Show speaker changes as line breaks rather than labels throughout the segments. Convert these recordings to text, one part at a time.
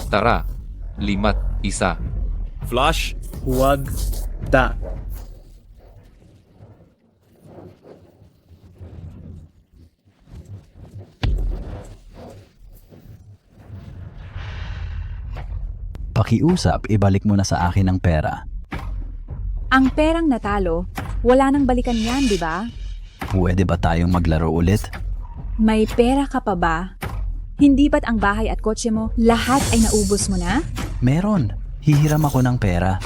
Tara, 5-1.
Flush.
Huwag da.
Pakiusap, ibalik mo na sa akin ang pera.
Ang perang natalo, wala nang balikan yan, di ba?
Pwede ba tayong maglaro ulit?
May pera ka pa ba? Hindi ba't ang bahay at kotse mo, lahat ay naubos mo na?
Meron. Hihiram ako ng pera.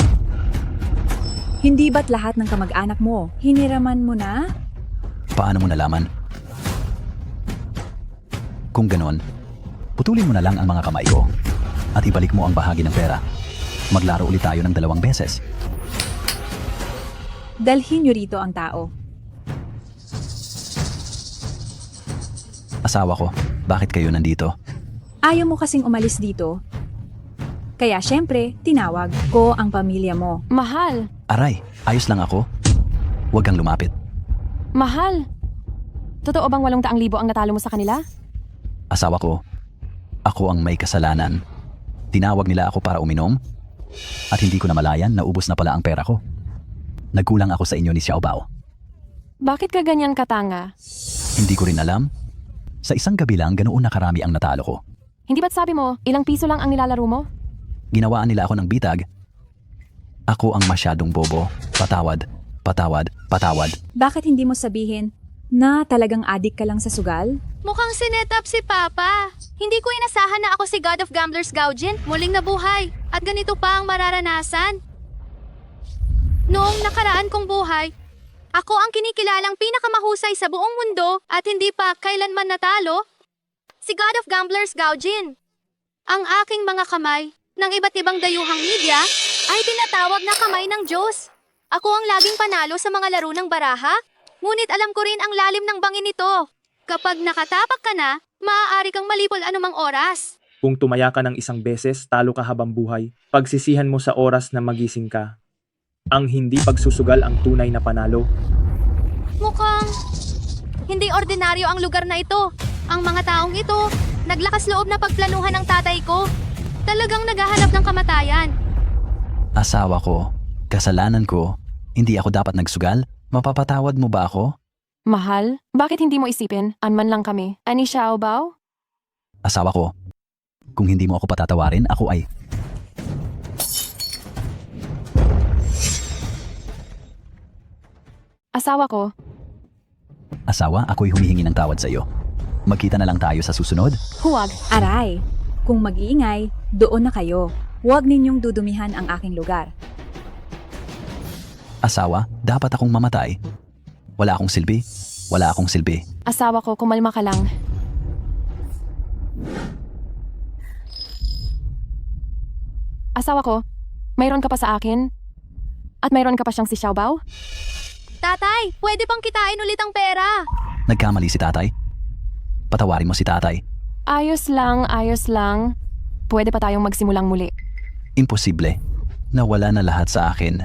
Hindi ba't lahat ng kamag-anak mo, hiniraman mo na?
Paano mo nalaman? Kung ganon, putulin mo na lang ang mga kamay ko at ibalik mo ang bahagi ng pera. Maglaro ulit tayo ng 2 beses.
Dalhin niyo rito ang tao.
Asawa ko, bakit kayo nandito?
Ayaw mo kasing umalis dito. Kaya syempre, tinawag ko ang pamilya mo.
Mahal!
Aray, ayos lang ako. Huwag kang lumapit.
Mahal! Totoo bang 800,000 ang natalo mo sa kanila?
Asawa ko, ako ang may kasalanan. Tinawag nila ako para uminom at hindi ko namalayan na ubos na pala ang pera ko. Nagkulang ako sa inyo ni Xiaobao.
Bakit ka ganyan katanga?
Hindi ko rin alam. Sa isang gabi lang, ganoon na karami ang natalo ko.
Hindi ba't sabi mo, ilang piso lang ang nilalaro mo?
Ginawaan nila ako ng bitag. Ako ang masyadong bobo. Patawad, patawad, patawad.
Bakit hindi mo sabihin na talagang adik ka lang sa sugal?
Mukhang sinetap si Papa. Hindi ko inasahan na ako si God of Gamblers Gaujin, muling nabuhay, at ganito pa ang mararanasan. Noong nakaraan kong buhay, ako ang kinikilalang pinakamahusay sa buong mundo at hindi pa kailanman natalo, si God of Gamblers Gaujin. Ang aking mga kamay ng iba't ibang dayuhang media ay tinatawag na kamay ng Diyos. Ako ang laging panalo sa mga laro ng baraha, ngunit alam ko rin ang lalim ng bangin nito. Kapag nakatapak ka na, maaari kang malipol anumang oras.
Kung tumaya ka ng isang beses, talo ka habang buhay. Pagsisihan mo sa oras na magising ka. Ang hindi pagsusugal ang tunay na panalo.
Mukhang hindi ordinaryo ang lugar na ito. Ang mga taong ito, naglakas loob na pagplanuhan ng tatay ko. Talagang naghahanap ng kamatayan.
Asawa ko, kasalanan ko. Hindi ako dapat nagsugal. Mapapatawad mo ba ako?
Mahal, bakit hindi mo isipin, anman lang kami? Ani Xiaobao?
Asawa ko, kung hindi mo ako patatawarin, ako ay...
Asawa ko,
Asawa, ako'y humihingi ng tawad sa iyo. Magkita na lang tayo sa susunod.
huwag.
Aray, kung mag-iingay, doon na kayo. Huwag ninyong dudumihan ang aking lugar.
Asawa, dapat akong mamatay. Wala akong silbi. Wala akong silbi.
Asawa ko, kumalma ka lang. Asawa ko, mayroon ka pa sa akin? At mayroon ka pa siyang si Xiaobao?
Tatay, pwede pang kitain ulit ang pera.
Nagkamali si tatay. Patawarin mo si tatay.
Ayos lang, ayos lang. Pwede pa tayong magsimulang muli.
Imposible. Nawala na lahat sa akin.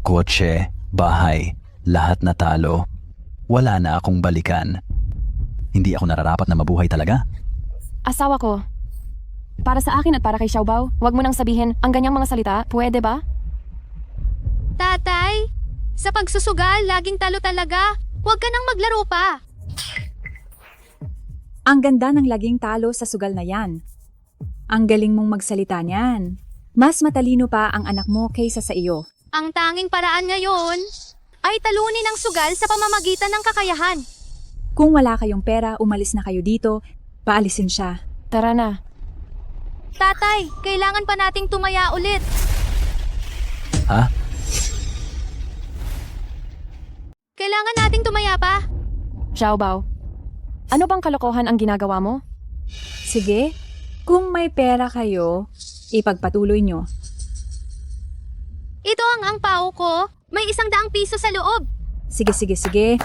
Kotse, bahay, lahat natalo. Wala na akong balikan. Hindi ako nararapat na mabuhay talaga.
Asawa ko, para sa akin at para kay Xiaobao, huwag mo nang sabihin ang ganyang mga salita, pwede ba?
Tatay, sa pagsusugal, laging talo talaga. Huwag ka nang maglaro pa.
Ang ganda ng laging talo sa sugal na yan. Ang galing mong magsalita niyan. Mas matalino pa ang anak mo kaysa sa iyo.
Ang tanging paraan ngayon ay talunin ang sugal sa pamamagitan ng kakayahan.
Kung wala kayong pera, umalis na kayo dito. Paalisin siya.
Tara na.
Tatay, kailangan pa nating tumaya ulit.
Ha?
Kailangan nating tumaya pa.
Xiaobao, ano bang kalokohan ang ginagawa mo?
Sige, kung may pera kayo, ipagpatuloy nyo.
Ito ang angpao ko. May 100 piso sa loob.
Sige, sige, sige.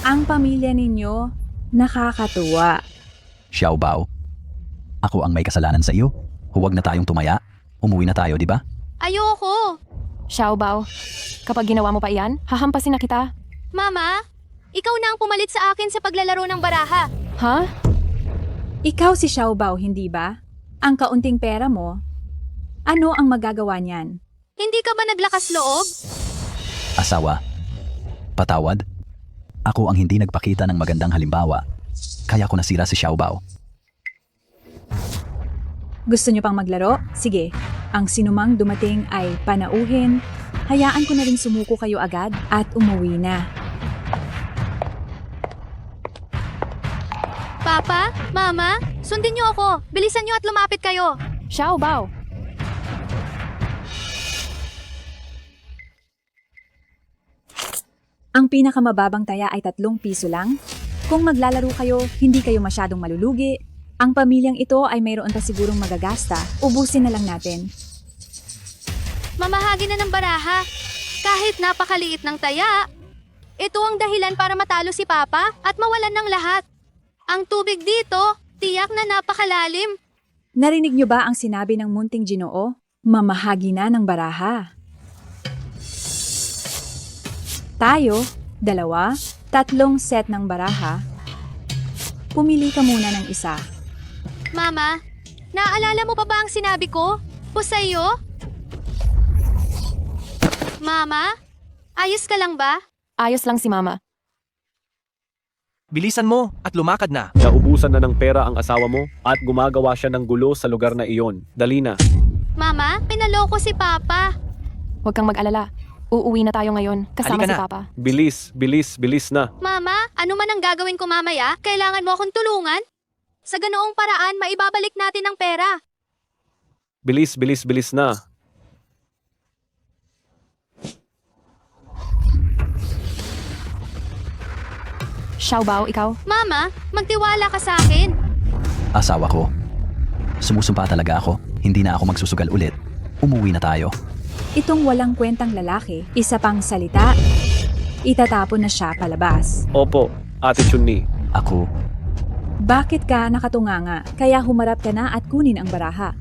Ang pamilya ninyo, nakakatuwa.
Xiaobao, ako ang may kasalanan sa iyo. Huwag na tayong tumaya. Umuwi na tayo, di ba?
Ayoko.
Xiaobao, kapag ginawa mo pa iyan, hahampasin na kita.
Mama, ikaw na ang pumalit sa akin sa paglalaro ng baraha.
Ha?
Ikaw si Xiaobao, hindi ba? Ang kaunting pera mo, ano ang magagawa niyan?
Hindi ka ba naglakas loob?
Asawa, patawad. Ako ang hindi nagpakita ng magandang halimbawa. Kaya ko nasira si Xiaobao.
Gusto niyo pang maglaro? Sige. Ang sinumang dumating ay panauhin. Hayaan ko na rin sumuko kayo agad at umuwi na.
Papa, Mama, sundin niyo ako. Bilisan niyo at lumapit kayo.
Xiao Bao!
Ang pinakamababang taya ay 3 piso lang. Kung maglalaro kayo, hindi kayo masyadong malulugi. Ang pamilyang ito ay mayroon pa sigurong magagasta. Ubusin na lang natin.
Mamahagi na ng baraha. Kahit napakaliit ng taya. Ito ang dahilan para matalo si Papa at mawalan ng lahat. Ang tubig dito, tiyak na napakalalim.
Narinig niyo ba ang sinabi ng munting Ginoo? Mamahagi na ng baraha. Tayo, 2, 3 set ng baraha. Pumili ka muna ng isa.
Mama, naalala mo pa ba ang sinabi ko? Pusayo? Mama, ayos ka lang ba?
Ayos lang si Mama.
Bilisan mo at lumakad na.
Naubusan na ng pera ang asawa mo at gumagawa siya ng gulo sa lugar na iyon. Dali na.
Mama, pinaloko si Papa.
Huwag kang mag-alala. Uuwi na tayo ngayon kasama
Halika
si
na.
Papa.
Bilis, bilis, bilis na.
Mama, ano man ang gagawin ko mamaya, kailangan mo akong tulungan? Sa ganoong paraan, maibabalik natin ang pera.
Bilis, bilis, bilis na.
Xiao Bao, ikaw?
Mama, magtiwala ka sa akin.
Asawa ko. Sumusumpa talaga ako. Hindi na ako magsusugal ulit. Umuwi na tayo.
Itong walang kwentang lalaki, isa pang salita, itatapon na siya palabas.
Opo, Ate Chunni.
Ako,
Bakit ka nakatunganga? Kaya humarap ka na at kunin ang baraha.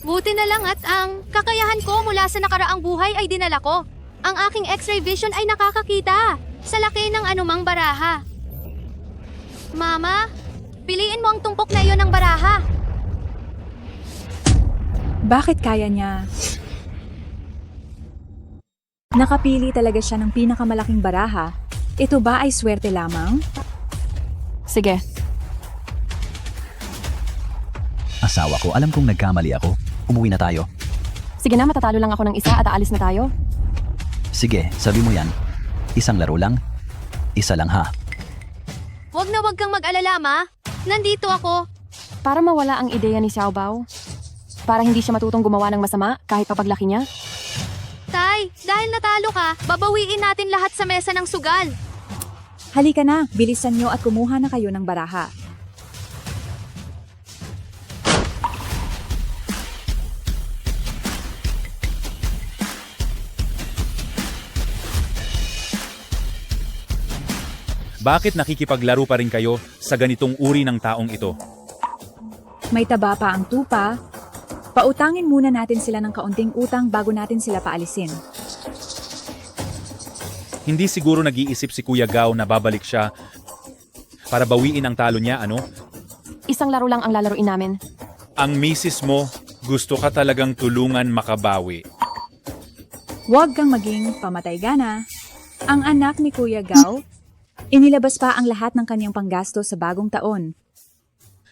Buti na lang at ang kakayahan ko mula sa nakaraang buhay ay dinala ko. Ang aking X-ray vision ay nakakakita sa laki ng anumang baraha. Mama, piliin mo ang tumpok na iyon ng baraha.
Bakit kaya niya? Nakapili talaga siya ng pinakamalaking baraha. Ito ba ay swerte lamang?
Sige.
asawa ko, alam kong nagkamali ako. Umuwi na tayo.
Sige na, matatalo lang ako ng isa at aalis na tayo.
Sige, sabi mo yan. Isang laro lang? Isa lang ha.
Huwag na huwag kang mag-alala, Ma. Nandito ako.
Para mawala ang ideya ni Xiao Bao. Para hindi siya matutong gumawa ng masama kahit papaglaki niya.
Tay, dahil natalo ka, babawiin natin lahat sa mesa ng sugal.
Halika na, bilisan nyo at kumuha na kayo ng baraha.
Bakit nakikipaglaro pa rin kayo sa ganitong uri ng taong ito?
May taba pa ang tupa. Pautangin muna natin sila ng kaunting utang bago natin sila paalisin.
Hindi siguro nag-iisip si Kuya Gao na babalik siya para bawiin ang talo niya, ano?
Isang laro lang ang lalaruin namin.
Ang misis mo, gusto ka talagang tulungan makabawi.
Huwag kang maging pamatay-gana. Ang anak ni Kuya Gao, inilabas pa ang lahat ng kanyang panggasto sa bagong taon.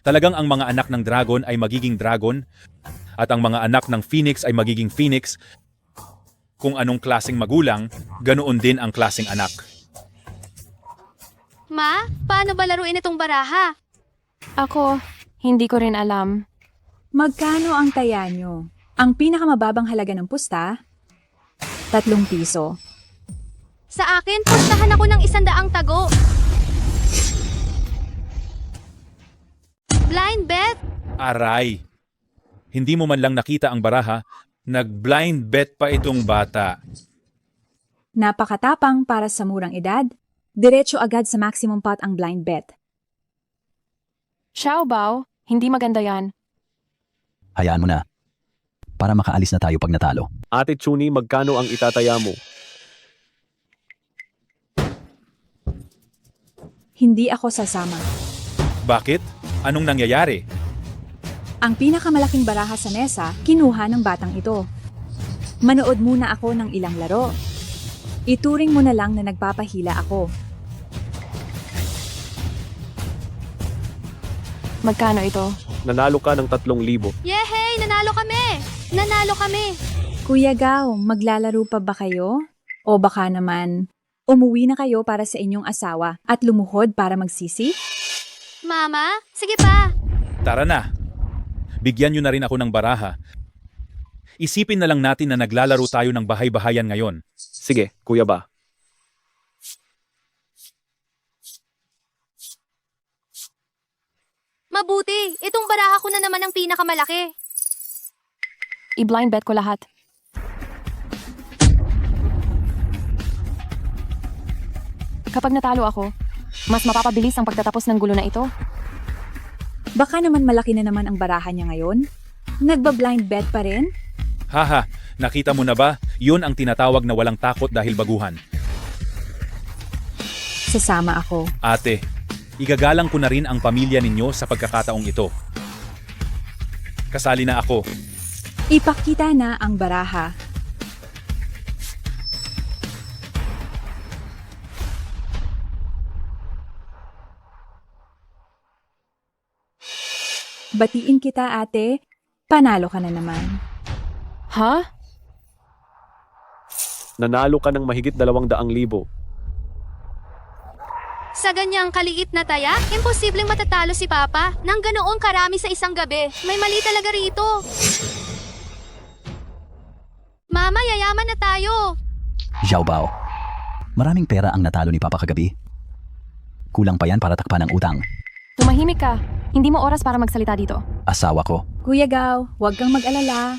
Talagang ang mga anak ng dragon ay magiging dragon at ang mga anak ng phoenix ay magiging phoenix. Kung anong klaseng magulang, ganoon din ang klaseng anak.
Ma, paano ba laruin itong baraha?
Ako, hindi ko rin alam.
Magkano ang taya nyo? Ang pinakamababang halaga ng pusta? 3 piso.
Sa akin, pustahan ako ng 100 tago. Blind bet?
Aray! Hindi mo man lang nakita ang baraha, nag-blind bet pa itong bata.
Napakatapang para sa murang edad. Diretso agad sa maximum pot ang blind bet.
Xiao Bao, hindi maganda yan.
Hayaan mo na. Para makaalis na tayo pag natalo.
Ate Chuni, magkano ang itataya mo?
Hindi ako sasama.
Bakit? Anong nangyayari?
Ang pinakamalaking baraha sa mesa, kinuha ng batang ito. Manood muna ako ng ilang laro. Ituring mo na lang na nagpapahila ako.
Magkano ito?
Nanalo ka ng 3,000.
Yehey! Nanalo kami! Nanalo kami!
Kuya Gao, maglalaro pa ba kayo? O baka naman, umuwi na kayo para sa inyong asawa at lumuhod para magsisi?
Mama, sige pa!
Tara na. Bigyan nyo na rin ako ng baraha. Isipin na lang natin na naglalaro tayo ng bahay-bahayan ngayon.
Sige, Kuya Ba.
Mabuti! Itong baraha ko na naman ang pinakamalaki.
I-blind bet ko lahat. Kapag natalo ako, mas mapapabilis ang pagtatapos ng gulo na ito.
Baka naman malaki na naman ang baraha niya ngayon? Nagba-blind bet pa rin?
Haha, nakita mo na ba? Yun ang tinatawag na walang takot dahil baguhan.
Sasama ako.
Ate, igagalang ko na rin ang pamilya ninyo sa pagkakataong ito. Kasali na ako.
Ipakita na ang baraha. Batiin kita, ate. Panalo ka na naman.
Ha?
Nanalo ka ng mahigit 200,000.
Sa ganyang kaliit na taya, imposibleng matatalo si Papa nang ganoong karami sa isang gabi. May mali talaga rito. Mama, yayaman na tayo.
Xiaobao, maraming pera ang natalo ni Papa kagabi. Kulang pa yan para takpan ang utang.
Tumahimik ka. Hindi mo oras para magsalita dito.
Asawa ko.
Kuya Gao, huwag kang mag-alala.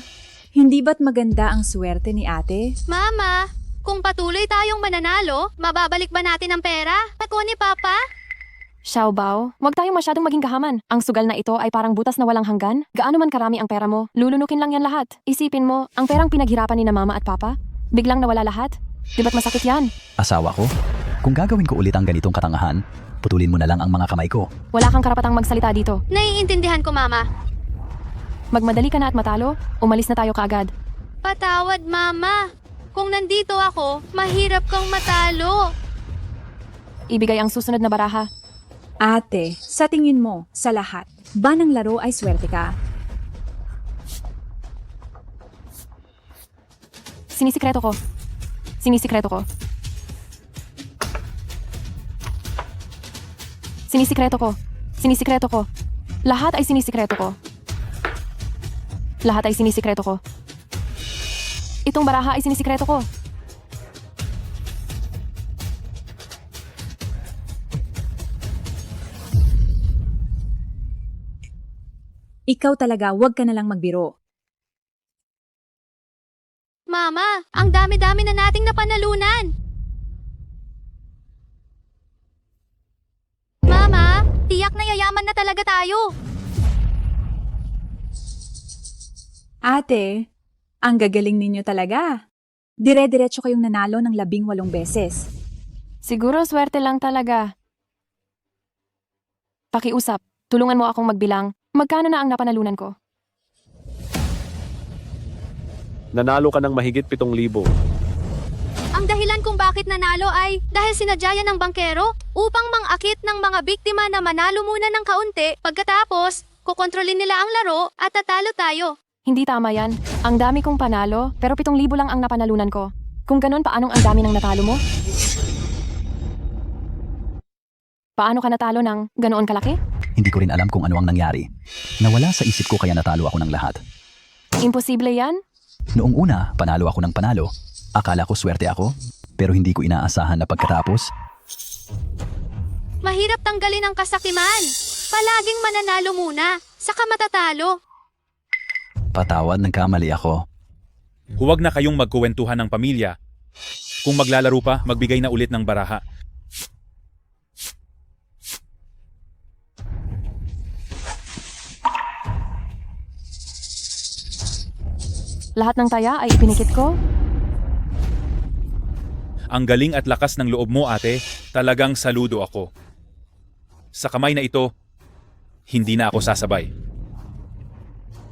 Hindi ba't maganda ang swerte ni ate?
Mama, kung patuloy tayong mananalo, mababalik ba natin ang pera? Ako ni Papa?
Xiaobao, huwag tayong masyadong maging gahaman. Ang sugal na ito ay parang butas na walang hanggan. Gaano man karami ang pera mo, lulunukin lang yan lahat. Isipin mo, ang perang pinaghirapan ni na mama at papa, biglang nawala lahat. Di ba't masakit yan?
Asawa ko? Kung gagawin ko ulit ang ganitong katangahan, putulin mo na lang ang mga kamay ko.
Wala kang karapatang magsalita dito.
Naiintindihan ko, Mama.
Magmadali ka na at matalo, umalis na tayo kaagad.
Patawad, Mama. Kung nandito ako, mahirap kang matalo.
Ibigay ang susunod na baraha.
Ate, sa tingin mo, sa lahat, ba ng laro ay swerte ka?
Sinisikreto ko. Sinisikreto ko. Sinisikreto ko. Sinisikreto ko. Lahat ay sinisikreto ko. Lahat ay sinisikreto ko. Itong baraha ay sinisikreto ko.
Ikaw talaga, huwag ka na lang magbiro.
Mama, ang dami-dami na nating napanalunan. Mama, tiyak na yayaman na talaga tayo.
Ate, ang gagaling ninyo talaga. Dire-diretso kayong nanalo ng 18 beses.
Siguro swerte lang talaga. Pakiusap, tulungan mo akong magbilang. Magkano na ang napanalunan ko?
Nanalo ka ng mahigit 7,000.
Ang dahilan kung bakit nanalo ay dahil sinadya yan ng bangkero upang mangakit ng mga biktima na manalo muna ng kaunti, pagkatapos kukontrolin nila ang laro at tatalo tayo.
Hindi tama yan. Ang dami kong panalo, pero 7,000 lang ang napanalunan ko. Kung ganon, paanong ang dami ng natalo mo? Paano ka natalo ng ganoon kalaki?
Hindi ko rin alam kung ano ang nangyari. Nawala sa isip ko kaya natalo ako ng lahat.
Imposible yan?
Noong una, panalo ako ng panalo. Akala ko swerte ako, pero hindi ko inaasahan na pagkatapos,
Mahirap tanggalin ang kasakiman. Palaging mananalo muna, saka matatalo.
patawad, nagkamali ako.
Huwag na kayong magkuwentuhan ng pamilya. Kung maglalaro pa, magbigay na ulit ng baraha.
Lahat ng taya ay ipinikit ko?
Ang galing at lakas ng loob mo, ate. Talagang saludo ako. Sa kamay na ito, hindi na ako sasabay.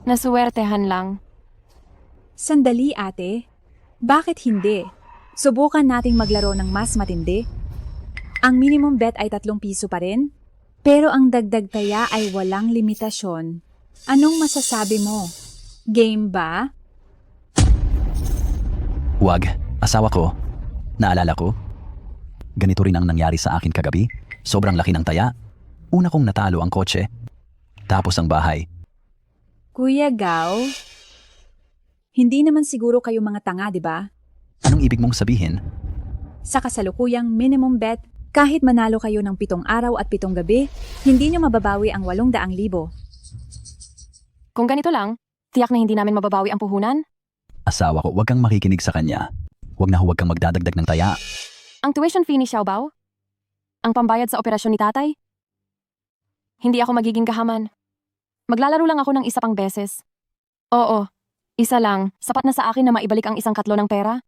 Nasuwertehan lang.
Sandali ate. Bakit hindi? Subukan nating maglaro ng mas matindi. Ang minimum bet ay 3 piso pa rin. Pero ang dagdag taya ay walang limitasyon. Anong masasabi mo? Game ba?
Huwag, asawa ko. Naalala ko? Ganito rin ang nangyari sa akin kagabi. Sobrang laki ng taya. Una kong natalo ang kotse. Tapos ang bahay.
Kuya Gao, hindi naman siguro kayo mga tanga, di ba?
Anong ibig mong sabihin?
Sa kasalukuyang minimum bet, kahit manalo kayo ng 7 araw at 7 gabi, hindi nyo mababawi ang 800,000.
Kung ganito lang, tiyak na hindi namin mababawi ang puhunan.
Asawa ko, huwag kang makikinig sa kanya. Huwag kang magdadagdag ng taya.
Ang tuition fee ni Xiaobao? Ang pambayad sa operasyon ni tatay? Hindi ako magiging kahaman. Maglalaro lang ako ng isa pang beses. Oo, isa lang. Sapat na sa akin na maibalik ang 1 katlo ng pera.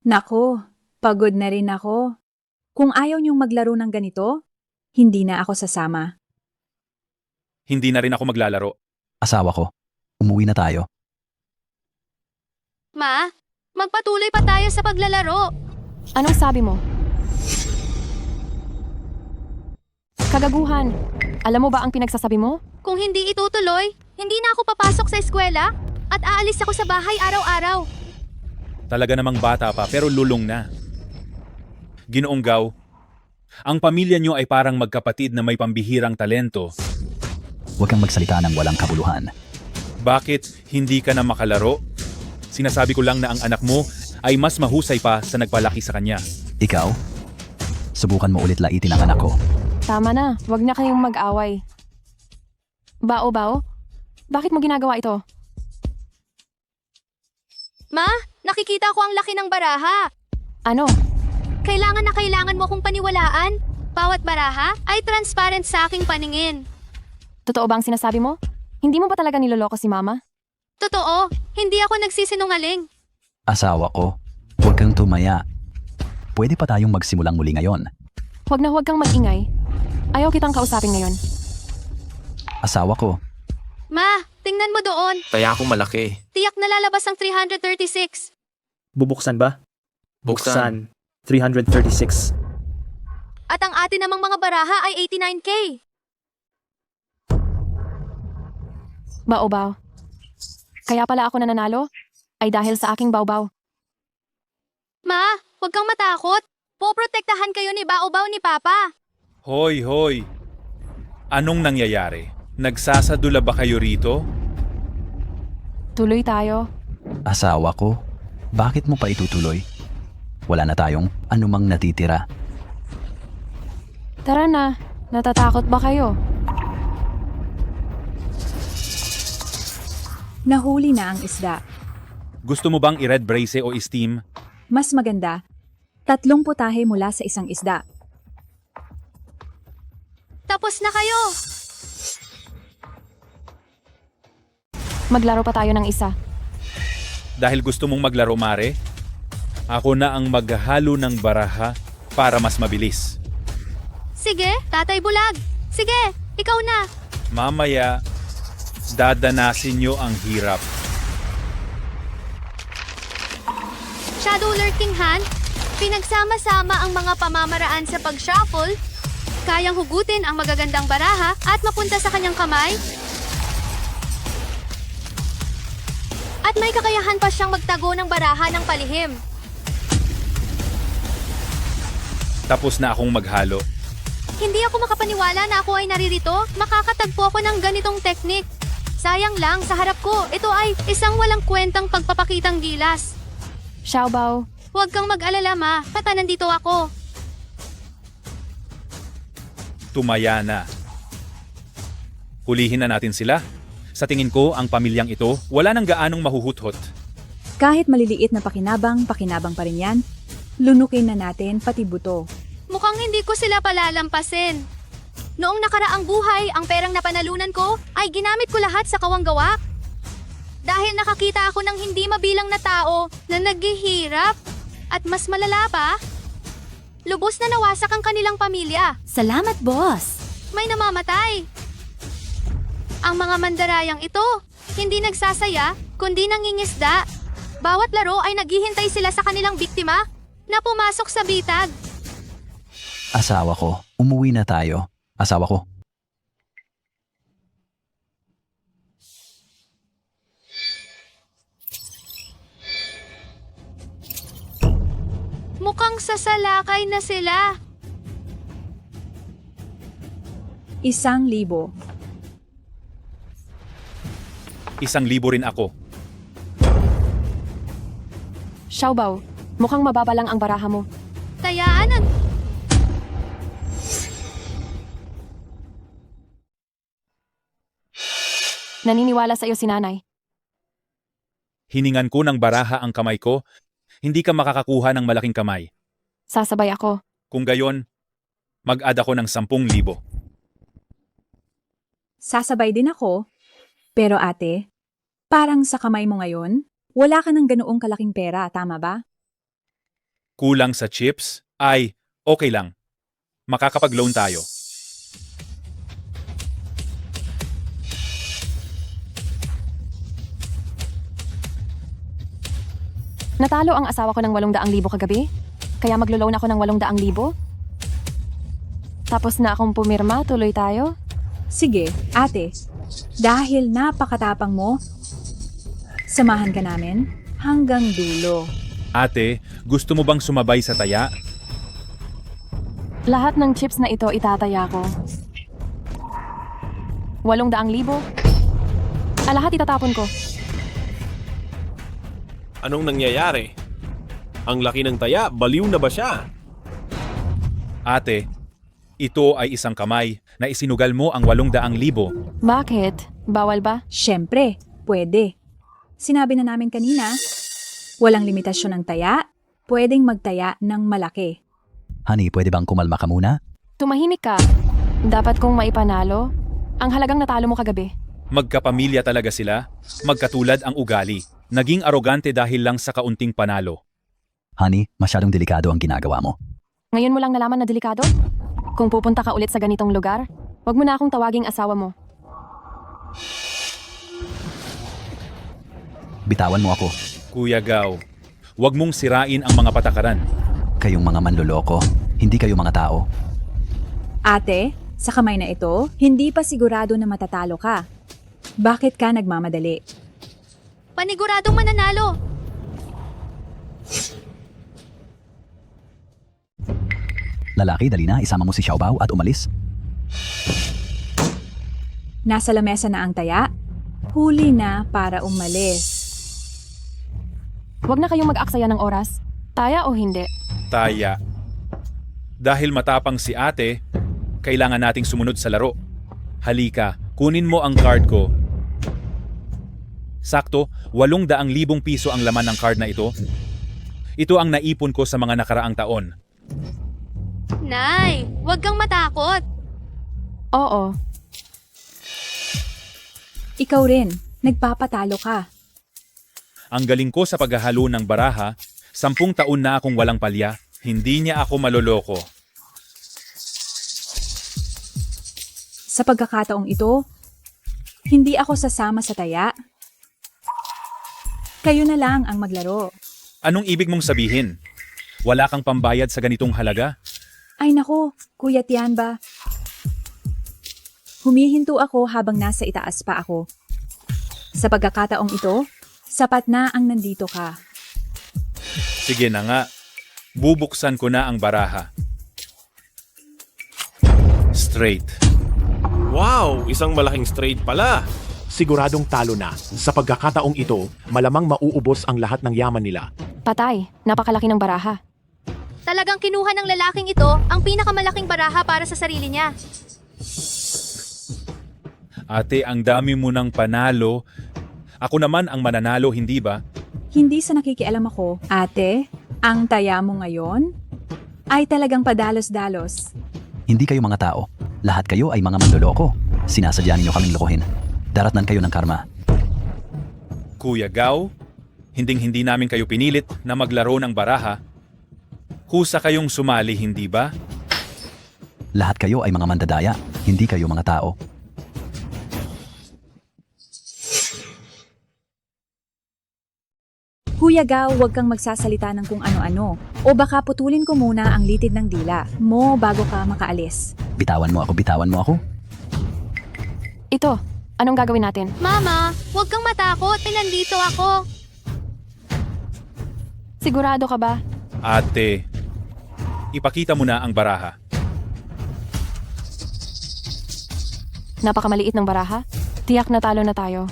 Nako, pagod na rin ako. Kung ayaw nyong maglaro ng ganito, hindi na ako sasama.
Hindi na rin ako maglalaro.
Asawa ko, umuwi na tayo.
Ma, magpatuloy pa tayo sa paglalaro.
Anong sabi mo? Kagaguhan. Alam mo ba ang pinagsasabi mo?
Kung hindi itutuloy, hindi na ako papasok sa eskwela at aalis ako sa bahay araw-araw.
Talaga namang bata pa pero lulong na. Ginoong Gao, ang pamilya niyo ay parang magkapatid na may pambihirang talento.
Huwag kang magsalita ng walang kabuluhan.
Bakit hindi ka na makalaro? Sinasabi ko lang na ang anak mo ay mas mahusay pa sa nagpalaki sa kanya.
Ikaw, subukan mo ulit laitin ang anak ko.
Tama na, wag na kayong mag-away. Bao, bakit mo ginagawa ito?
Ma, nakikita ko ang laki ng baraha.
Ano?
Kailangan na kailangan mo akong paniwalaan. Bawat baraha ay transparent sa aking paningin.
Totoo ba ang sinasabi mo? Hindi mo ba talaga niloloko si Mama?
Totoo, hindi ako nagsisinungaling.
Asawa ko, huwag kang tumaya. Pwede pa tayong magsimulang muli ngayon.
Huwag kang mag-ingay. Ayaw kitang kausapin ngayon.
Asawa ko,
Ma, tingnan mo doon.
Taya akong malaki.
Tiyak na lalabas ang 336.
Bubuksan ba?
Buksan.
336.
At ang atin namang mga baraha ay 89K.
Bao. Kaya pala ako nananalo? Ay dahil sa aking baw-baw.
Ma, huwag kang matakot. Poprotektahan kayo ni Bao-Bao ni Papa.
Hoy. Anong nangyayari? Nagsasadula ba kayo rito?
Tuloy tayo.
asawa ko, bakit mo pa itutuloy? Wala na tayong anumang natitira.
Tara na, natatakot ba kayo?
Nahuli na ang isda.
Gusto mo bang i-red brace o steam?
Mas maganda, 3 putahe mula sa isang isda.
Tapos na kayo!
Maglaro pa tayo ng isa.
Dahil gusto mong maglaro, Mare, ako na ang maghahalo ng baraha para mas mabilis.
Sige, Tatay Bulag. Sige, ikaw na.
Mamaya, dadanasin nyo ang hirap.
Shadow Lurking Hand, pinagsama-sama ang mga pamamaraan sa pag-shuffle, kayang hugutin ang magagandang baraha at mapunta sa kanyang kamay, at may kakayahan pa siyang magtago ng baraha ng palihim.
Tapos na akong maghalo.
Hindi ako makapaniwala na ako ay naririto. Makakatagpo ako ng ganitong teknik. Sayang lang, sa harap ko, ito ay isang walang kwentang pagpapakitang gilas.
Xiaobao,
Huwag kang mag-alala, Ma. Basta nandito ako.
Tumaya na. Hulihin na natin sila. Sa tingin ko, ang pamilyang ito, wala nang gaanong mahuhuthot.
Kahit maliliit na pakinabang pa rin yan, lunukin na natin pati buto.
Mukhang hindi ko sila palalampasin. Noong nakaraang buhay, ang perang napanalunan ko ay ginamit ko lahat sa kawanggawa. Dahil nakakita ako ng hindi mabilang na tao na naghihirap. At mas malala pa, lubos na nawasak ang kanilang pamilya.
Salamat, boss!
May namamatay. Ang mga mandarayang ito, hindi nagsasaya, kundi nangingisda. Bawat laro ay naghihintay sila sa kanilang biktima na pumasok sa bitag.
Asawa ko, umuwi na tayo. Asawa ko,
Mukhang sasalakay na sila.
1,000.
1,000 rin ako.
Xiaobao, mukhang mababa lang ang baraha mo.
Tayaan ang...
Naniniwala sa iyo si nanay.
Hiningan ko ng baraha ang kamay ko, hindi ka makakakuha ng malaking kamay.
Sasabay ako.
Kung gayon, mag-add ako ng 10,000.
Sasabay din ako. Pero ate, parang sa kamay mo ngayon, wala ka ng ganoong kalaking pera, tama ba?
Kulang sa chips? Ay, okay lang. Makakapag-loan tayo.
Natalo ang asawa ko ng 800,000 kagabi, kaya maglo-loan ako ng 800,000. Tapos na akong pumirma, tuloy tayo.
Sige, ate. Dahil napakatapang mo, samahan ka namin hanggang dulo.
Ate, gusto mo bang sumabay sa taya?
Lahat ng chips na ito itataya ko. 800,000? Lahat itatapon ko.
Anong nangyayari? Ang laki ng taya, baliw na ba siya?
Ate, ito ay isang kamay na isinugal mo ang 800,000.
Bakit? Bawal ba?
Siyempre, pwede. Sinabi na namin kanina, walang limitasyon ng taya, pwedeng magtaya ng malaki.
honey, pwede bang kumalma ka muna?
Tumahimik ka. Dapat kong maipanalo. Ang halagang natalo mo kagabi.
Magkapamilya talaga sila, magkatulad ang ugali. Naging arogante dahil lang sa kaunting panalo.
Honey, masyadong delikado ang ginagawa mo.
Ngayon mo lang nalaman na delikado? Kung pupunta ka ulit sa ganitong lugar, wag mo na akong tawaging asawa mo.
Bitawan mo ako.
Kuya Gao, huwag mong sirain ang mga patakaran.
Kayong mga manloloko, hindi kayo mga tao.
Ate, sa kamay na ito, hindi pa sigurado na matatalo ka. Bakit ka nagmamadali?
Paniguradong mananalo.
Lalaki, dali na, isama mo si Xiaobao at umalis.
Nasa lamesa na ang taya, huli na para umalis.
Wag na kayong mag-aksaya ng oras. Taya o hindi?
Taya. Dahil matapang si ate, kailangan nating sumunod sa laro. Halika, kunin mo ang card ko. Sakto, 800,000 piso ang laman ng card na ito. Ito ang naipon ko sa mga nakaraang taon.
Nay, huwag kang matakot.
Oo.
Ikaw rin, nagpapatalo ka.
Ang galing ko sa paghahalo ng baraha, 10 taon na akong walang palya. Hindi niya ako maloloko.
Sa pagkakataong ito, hindi ako sasama sa taya. Kayo na lang ang maglaro.
Anong ibig mong sabihin? Wala kang pambayad sa ganitong halaga?
Ay nako, Kuya Tianba. Humihinto ako habang nasa itaas pa ako. Sa pagkakataong ito, sapat na ang nandito ka.
Sige na nga. Bubuksan ko na ang baraha. Straight.
Wow, isang malaking straight pala.
Siguradong talo na. Sa pagkakataong ito, malamang mauubos ang lahat ng yaman nila.
Patay. Napakalaki ng baraha.
Talagang kinuha ng lalaking ito ang pinakamalaking baraha para sa sarili niya.
Ate, ang dami mo ng panalo. Ako naman ang mananalo, hindi ba?
Hindi sa nakikialam ako, ate, ang taya mo ngayon ay talagang padalos-dalos.
Hindi kayo mga tao. Lahat kayo ay mga manloloko. Sinasadya ninyo kaming lokohin. Daratnan kayo ng karma.
Kuya Gao, hinding-hindi namin kayo pinilit na maglaro ng baraha. Kusa kayong sumali, hindi ba?
Lahat kayo ay mga mandadaya. Hindi kayo mga tao.
Kuya Gao, huwag kang magsasalita ng kung ano-ano. O baka putulin ko muna ang litid ng dila mo bago ka makaalis.
Bitawan mo ako.
Ito, anong gagawin natin?
Mama, huwag kang matakot. Nandito ako.
Sigurado ka ba?
Ate, ipakita mo na ang baraha.
Napakamaliit ng baraha? Tiyak na talo na tayo.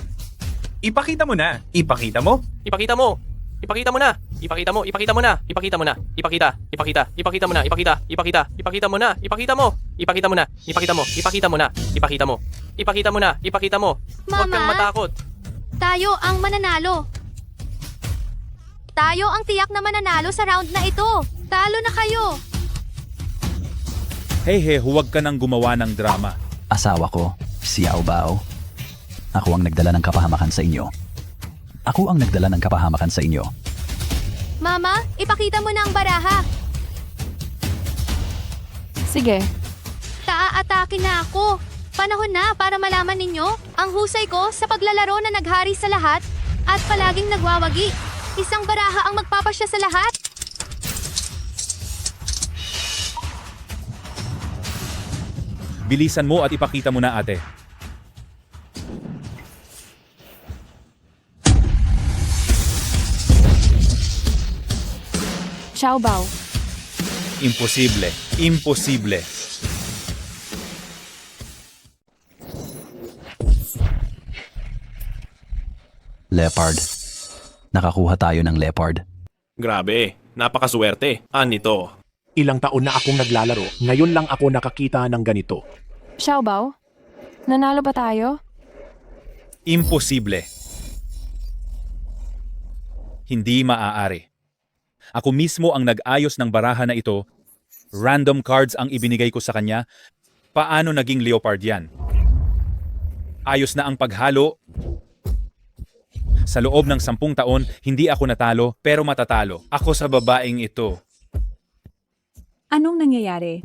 Ipakita mo na. Ipakita mo.
Ipakita mo. Ipakita mo na. Ipakita mo. Ipakita mo na. Ipakita mo na. Ipakita. Ipakita. Ipakita mo na. Ipakita. Ipakita. Ipakita mo na. Ipakita mo. Ipakita mo na. Ipakita mo. Ipakita mo na. Ipakita mo. Ipakita mo na. Ipakita mo. Huwag kang
Mama?
matakot.
Tayo ang mananalo. Tayo ang tiyak na mananalo sa round na ito. Talo na kayo.
Hey, huwag ka nang gumawa ng drama.
Asawa ko, si Yao Bao. Ako ang nagdala ng kapahamakan sa inyo.
Mama, ipakita mo na ang baraha.
Sige,
Taa-atake na ako. Panahon na para malaman ninyo ang husay ko sa paglalaro na naghari sa lahat at palaging nagwawagi. Isang baraha ang magpapasya sa lahat.
Bilisan mo at ipakita mo na, ate.
Xiao Bao.
Imposible. Imposible.
Leopard. Nakakuha tayo ng leopard.
Grabe, napakaswerte. Anito.
Ilang taon na akong naglalaro, ngayon lang ako nakakita ng ganito.
Xiao Bao? Nanalo ba tayo?
Imposible. Hindi maaari. Ako mismo ang nag-ayos ng baraha na ito. Random cards ang ibinigay ko sa kanya. Paano naging leopard yan? Ayos na ang paghalo. Sa loob ng 10 taon, hindi ako natalo pero matatalo. Ako sa babaeng ito.
Anong nangyayari?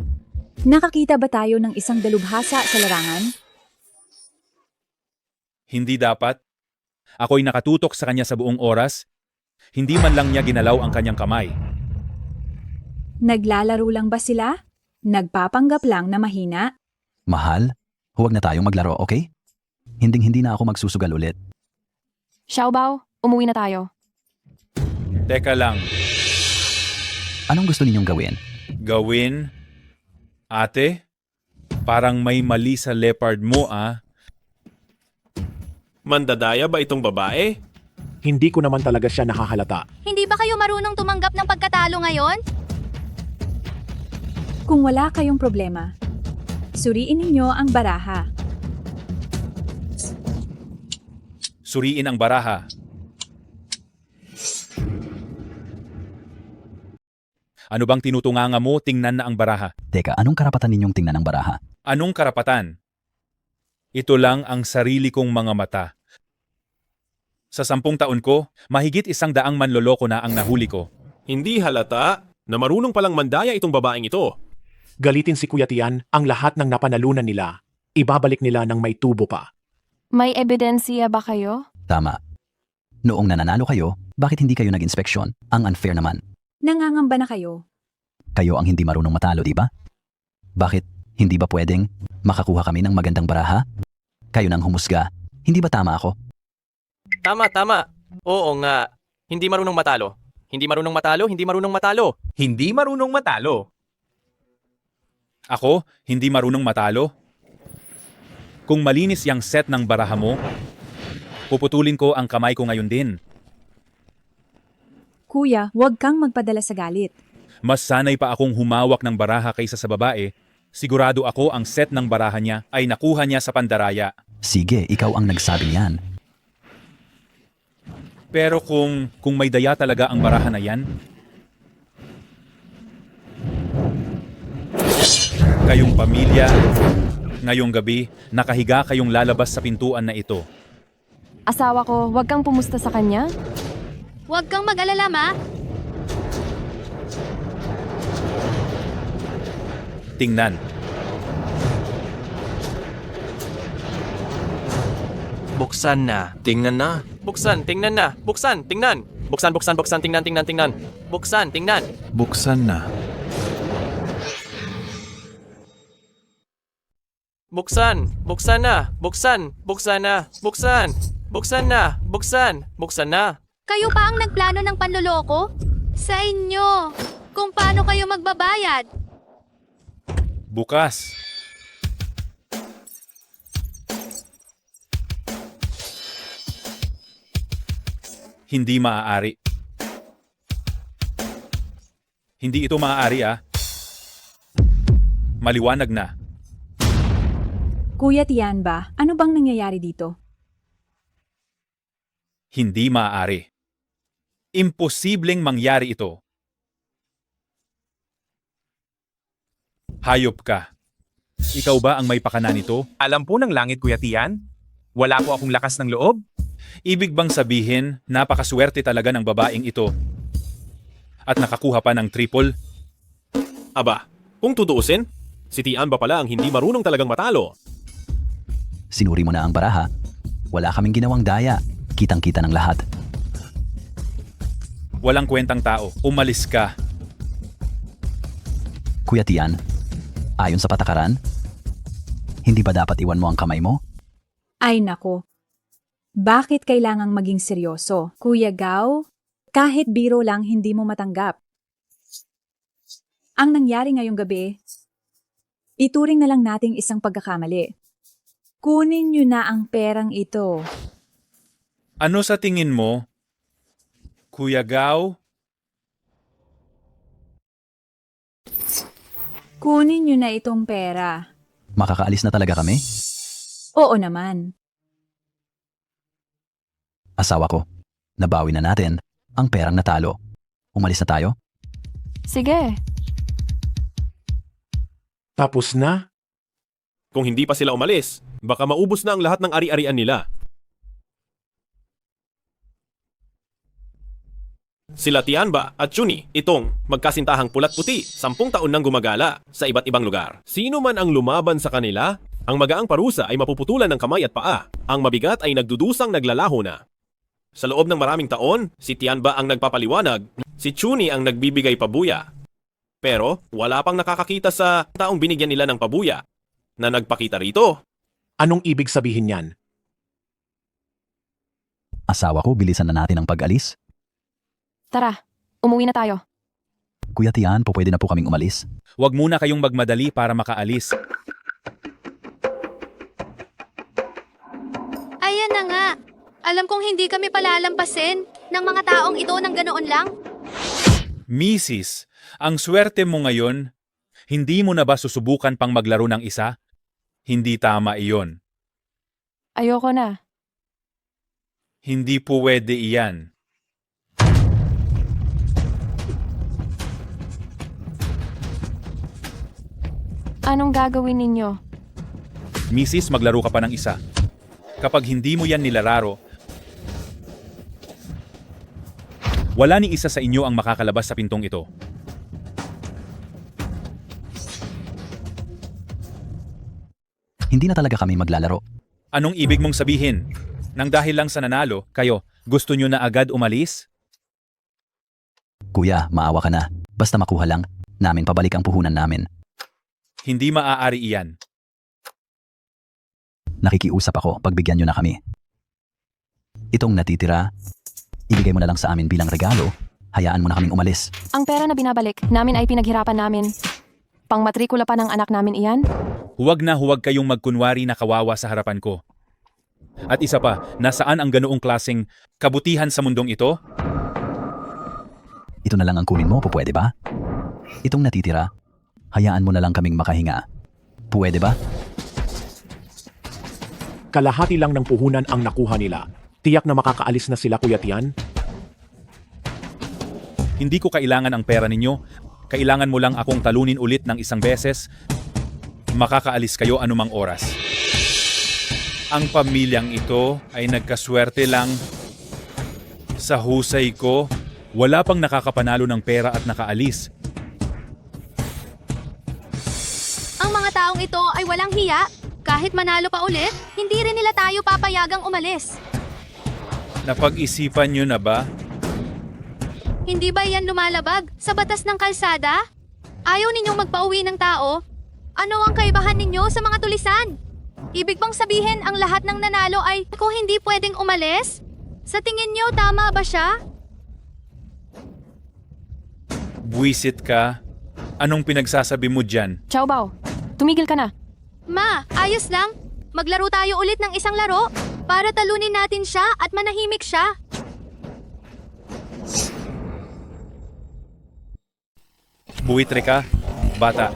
Nakakita ba tayo ng isang dalubhasa sa larangan?
Hindi dapat. Ako'y nakatutok sa kanya sa buong oras. Hindi man lang niya ginalaw ang kanyang kamay.
Naglalaro lang ba sila? Nagpapanggap lang na mahina?
Mahal, huwag na tayong maglaro, okay? Hinding-hindi na ako magsusugal ulit.
Xiao Bao, umuwi na tayo.
Teka lang.
Anong gusto ninyong gawin?
Gawin? Ate? Parang may mali sa leopard mo, ah.
Mandadaya ba itong babae?
Hindi ko naman talaga siya nakahalata.
Hindi ba kayo marunong tumanggap ng pagkatalo ngayon?
Kung wala kayong problema, suriin ninyo ang baraha.
Suriin ang baraha. Ano bang tinutunganga mo? Tingnan na ang baraha.
Teka, anong karapatan ninyong tingnan ang baraha?
Anong karapatan? Ito lang ang sarili kong mga mata. Sa 10 taon ko, mahigit 100 manloloko na ang nahuli ko.
Hindi halata na marunong palang mandaya itong babaeng ito.
Galitin si Kuya Tian ang lahat ng napanalunan nila. Ibabalik nila ng may tubo pa.
May ebidensya ba kayo?
Tama. Noong nananalo kayo, bakit hindi kayo nag-inspeksyon? Ang unfair naman.
Nangangamba na kayo.
Kayo ang hindi marunong matalo, di ba? Bakit hindi ba pwedeng makakuha kami ng magandang baraha? Kayo nang humusga. Hindi ba tama ako?
Tama. Oo nga. Hindi marunong matalo. Hindi marunong matalo. Hindi marunong matalo.
Hindi marunong matalo.
Ako, hindi marunong matalo? Kung malinis yung set ng baraha mo, puputulin ko ang kamay ko ngayon din.
Kuya, huwag kang magpadala sa galit.
Mas sanay pa akong humawak ng baraha kaysa sa babae. Sigurado ako ang set ng baraha niya ay nakuha niya sa pandaraya.
Sige, ikaw ang nagsabi niyan.
Pero kung may daya talaga ang baraha na yan, kayong pamilya, ngayong gabi, nakahiga kayong lalabas sa pintuan na ito.
Asawa ko, huwag kang pumusta sa kanya.
Huwag kang mag-alala, Ma.
Tingnan.
Buksan na. Tingnan na.
Buksan, tingnan na. Buksan, tingnan. Buksan, buksan, buksan. Tingnan, tingnan, tingnan. Buksan, tingnan.
Buksan na.
Buksan, buksan na. Buksan, buksan na. Buksan, buksan na. Buksan, buksan na.
Kayo pa ang nagplano ng panloloko? Sa inyo. Kung paano kayo magbabayad.
Bukas. Hindi maaari. Hindi ito maaari Maliwanag na.
Kuya Tianba, ano bang nangyayari dito?
Hindi maaari. Imposibleng mangyari ito. Hayop ka. Ikaw ba ang may pakana nito?
Alam po ng langit, Kuya Tian. Wala po akong lakas ng loob.
Ibig bang sabihin, napakaswerte talaga ng babaeng ito at nakakuha pa ng triple?
Aba, kung tutuusin, si Tian ba pala ang hindi marunong talagang matalo?
Sinuri mo na ang baraha. Wala kaming ginawang daya. Kitang-kita ng lahat.
Walang kwentang tao. Umalis ka.
Kuya Tian, ayon sa patakaran, hindi ba dapat iwan mo ang kamay mo?
Ay nako. Bakit kailangang maging seryoso? Kuya Gao, kahit biro lang hindi mo matanggap. Ang nangyari ngayong gabi, ituring na lang nating isang pagkakamali. Kunin niyo na ang perang ito.
Ano sa tingin mo, Kuya Gao?
Kunin niyo na itong pera.
Makakaalis na talaga kami?
Oo naman.
Asawa ko, nabawi na natin ang perang natalo. Umalis na tayo?
Sige.
Tapos na?
Kung hindi pa sila umalis, baka maubos na ang lahat ng ari-arian nila. Sila Tianba at Chuni, itong magkasintahang pulat-puti, 10 taon nang gumagala sa iba't ibang lugar. Sino man ang lumaban sa kanila, ang magaang parusa ay mapuputulan ng kamay at paa. Ang mabigat ay nagdudusang naglalaho na. Sa loob ng maraming taon, si Tianba ang nagpapaliwanag, si Chuni ang nagbibigay pabuya. Pero wala pang nakakakita sa taong binigyan nila ng pabuya na nagpakita rito.
Anong ibig sabihin yan?
Asawa ko, bilisan na natin ang pag-alis.
Tara, umuwi na tayo.
Kuya Tian, pwede na po kaming umalis.
Huwag muna kayong magmadali para makaalis.
Ayan na nga. Alam kong hindi kami palalampasin ng mga taong ito ng ganoon lang.
Mrs., ang swerte mo ngayon, hindi mo na ba susubukan pang maglaro ng isa? Hindi tama iyon.
Ayoko na.
Hindi pwede iyan.
Anong gagawin ninyo?
Mrs., maglaro ka pa ng isa. Kapag hindi mo yan nilararo, wala ni isa sa inyo ang makakalabas sa pintong ito.
Hindi na talaga kami maglalaro.
Anong ibig mong sabihin? Nang dahil lang sa nanalo, kayo, gusto nyo na agad umalis?
Kuya, maawa ka na. Basta makuha lang, namin pabalik ang puhunan namin.
Hindi maaari iyan.
Nakikiusap ako, pagbigyan nyo na kami. Itong natitira, ibigay mo na lang sa amin bilang regalo. Hayaan mo na kaming umalis.
Ang pera na binabalik namin ay pinaghirapan namin. Pangmatrikula pa ng anak namin iyan?
Huwag na huwag kayong magkunwari na kawawa sa harapan ko. At isa pa, nasaan ang ganoong klaseng kabutihan sa mundong ito?
Ito na lang ang kunin mo, pwede ba? Itong natitira, hayaan mo na lang kaming makahinga. Pwede ba?
Kalahati lang ng puhunan ang nakuha nila. Tiyak na makakaalis na sila, Kuya Tian?
Hindi ko kailangan ang pera ninyo. Kailangan mo lang akong talunin ulit ng isang beses. Makakaalis kayo anumang oras. Ang pamilyang ito ay nagkaswerte lang. Sa husay ko, wala pang nakakapanalo ng pera at nakaalis.
Ang mga taong ito ay walang hiya. Kahit manalo pa ulit, hindi rin nila tayo papayagang umalis.
Napag-isipan nyo na ba?
Hindi ba yan lumalabag sa batas ng kalsada? Ayaw ninyong magpauwi ng tao? Ano ang kaibahan ninyo sa mga tulisan? Ibig bang sabihin ang lahat ng nanalo ay kung hindi pwedeng umalis? Sa tingin nyo, tama ba siya?
Buwisit ka. Anong pinagsasabi mo dyan?
Chow Bao, tumigil ka na.
Ma, ayos lang. Maglaro tayo ulit ng isang laro para talunin natin siya at manahimik siya.
Buwitre ka? Bata,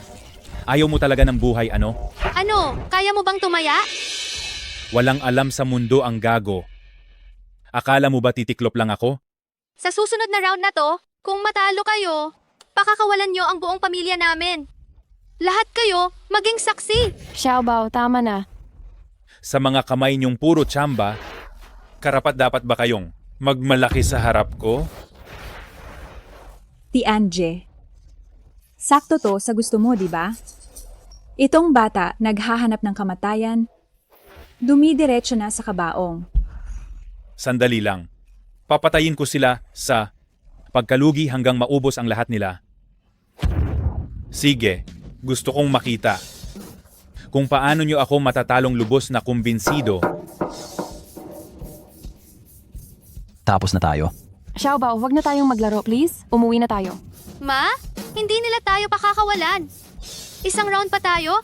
ayaw mo talaga ng buhay ano?
Ano, kaya mo bang tumaya?
Walang alam sa mundo ang gago. Akala mo ba titiklop lang ako?
Sa susunod na round na to, kung matalo kayo, pakakawalan nyo ang buong pamilya namin. Lahat kayo maging saksi.
Xiao Bao, tama na.
Sa mga kamay niyong puro tsamba, karapat-dapat ba kayong magmalaki sa harap ko?
Tianje. Sakto to sa gusto mo, di ba? Itong bata naghahanap ng kamatayan, dumidiretso na sa kabaong.
Sandali lang. Papatayin ko sila sa pagkalugi hanggang maubos ang lahat nila. Sige, gusto kong makita kung paano nyo ako matatalong lubos na kumbinsido.
Tapos na tayo.
Xiao Bao, wag na tayong maglaro, please. Umuwi na tayo.
Ma, hindi nila tayo pakakawalan. Isang round pa tayo?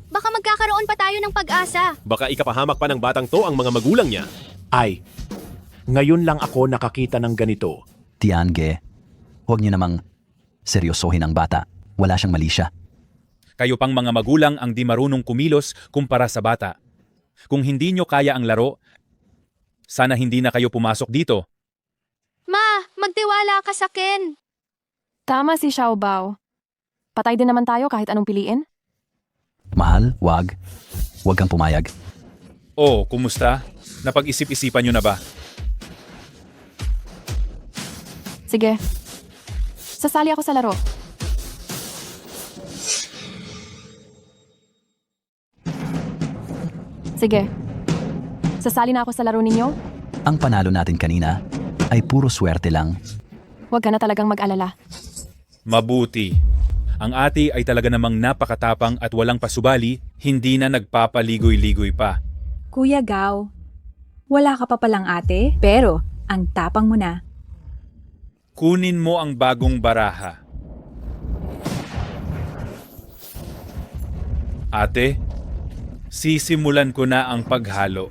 Baka magkakaroon pa tayo ng pag-asa.
Baka ikapahamak pa ng batang to ang mga magulang niya.
Ay, ngayon lang ako nakakita ng ganito.
Tiange, huwag niyo namang seryosohin ang bata. Wala siyang mali siya.
Kayo pang mga magulang ang di marunong kumilos kumpara sa bata. Kung hindi nyo kaya ang laro, sana hindi na kayo pumasok dito.
Ma, magtiwala ka sa Ken.
Tama si Xiao Bao. Patay din naman tayo kahit anong piliin.
Mahal, wag. Huwag kang pumayag.
Oh, kumusta? Napag-isip-isipan nyo na ba?
Sige. Sasali ako sa laro. Sige. Sasali na ako sa laro ninyo?
Ang panalo natin kanina ay puro swerte lang.
Huwag ka na talagang mag-alala.
Mabuti. Ang ate ay talaga namang napakatapang at walang pasubali, hindi na nagpapaligoy-ligoy pa.
Kuya Gao, wala ka pa palang ate, pero ang tapang mo na.
Kunin mo ang bagong baraha. Ate, sisimulan ko na ang paghalo.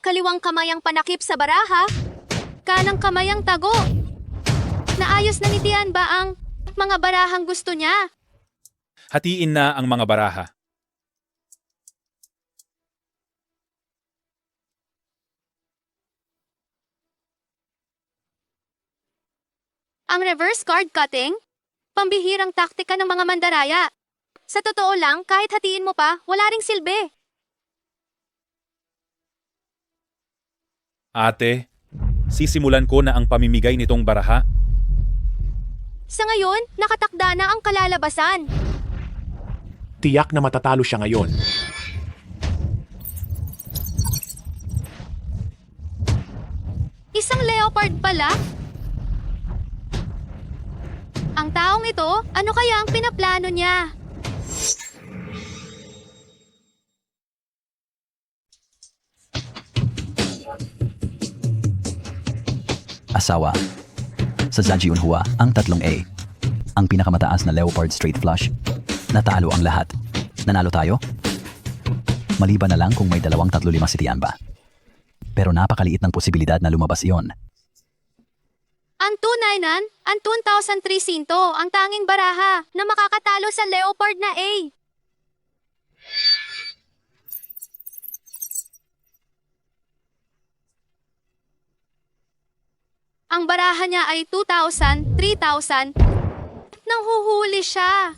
Kaliwang kamay ang panakip sa baraha. Kanang kamay ang tago. Naayos na ni Tian ba ang mga barahang gusto niya?
Hatiin na ang mga baraha.
Ang reverse card cutting? Pambihirang taktika ng mga mandaraya. Sa totoo lang, kahit hatiin mo pa, wala ring silbi.
Ate, sisimulan ko na ang pamimigay nitong baraha.
Sa ngayon, nakatakda na ang kalalabasan.
Tiyak na matatalo siya ngayon.
Isang leopard pala? Ang taong ito, ano kaya ang pinaplano niya?
Asawa. Sa Zhaji Unhua, ang 3A. Ang pinakamataas na leopard straight flush. Natalo ang lahat. Nanalo tayo? Maliban na lang kung may 2-3-5 si Tianba. Pero napakaliit ng posibilidad na lumabas iyon.
Ang tunayan, ang 2,300 ang tanging baraha na makakatalo sa leopard na A. Ang baraha niya ay 2,000, 3,000. Nanghuhuli siya.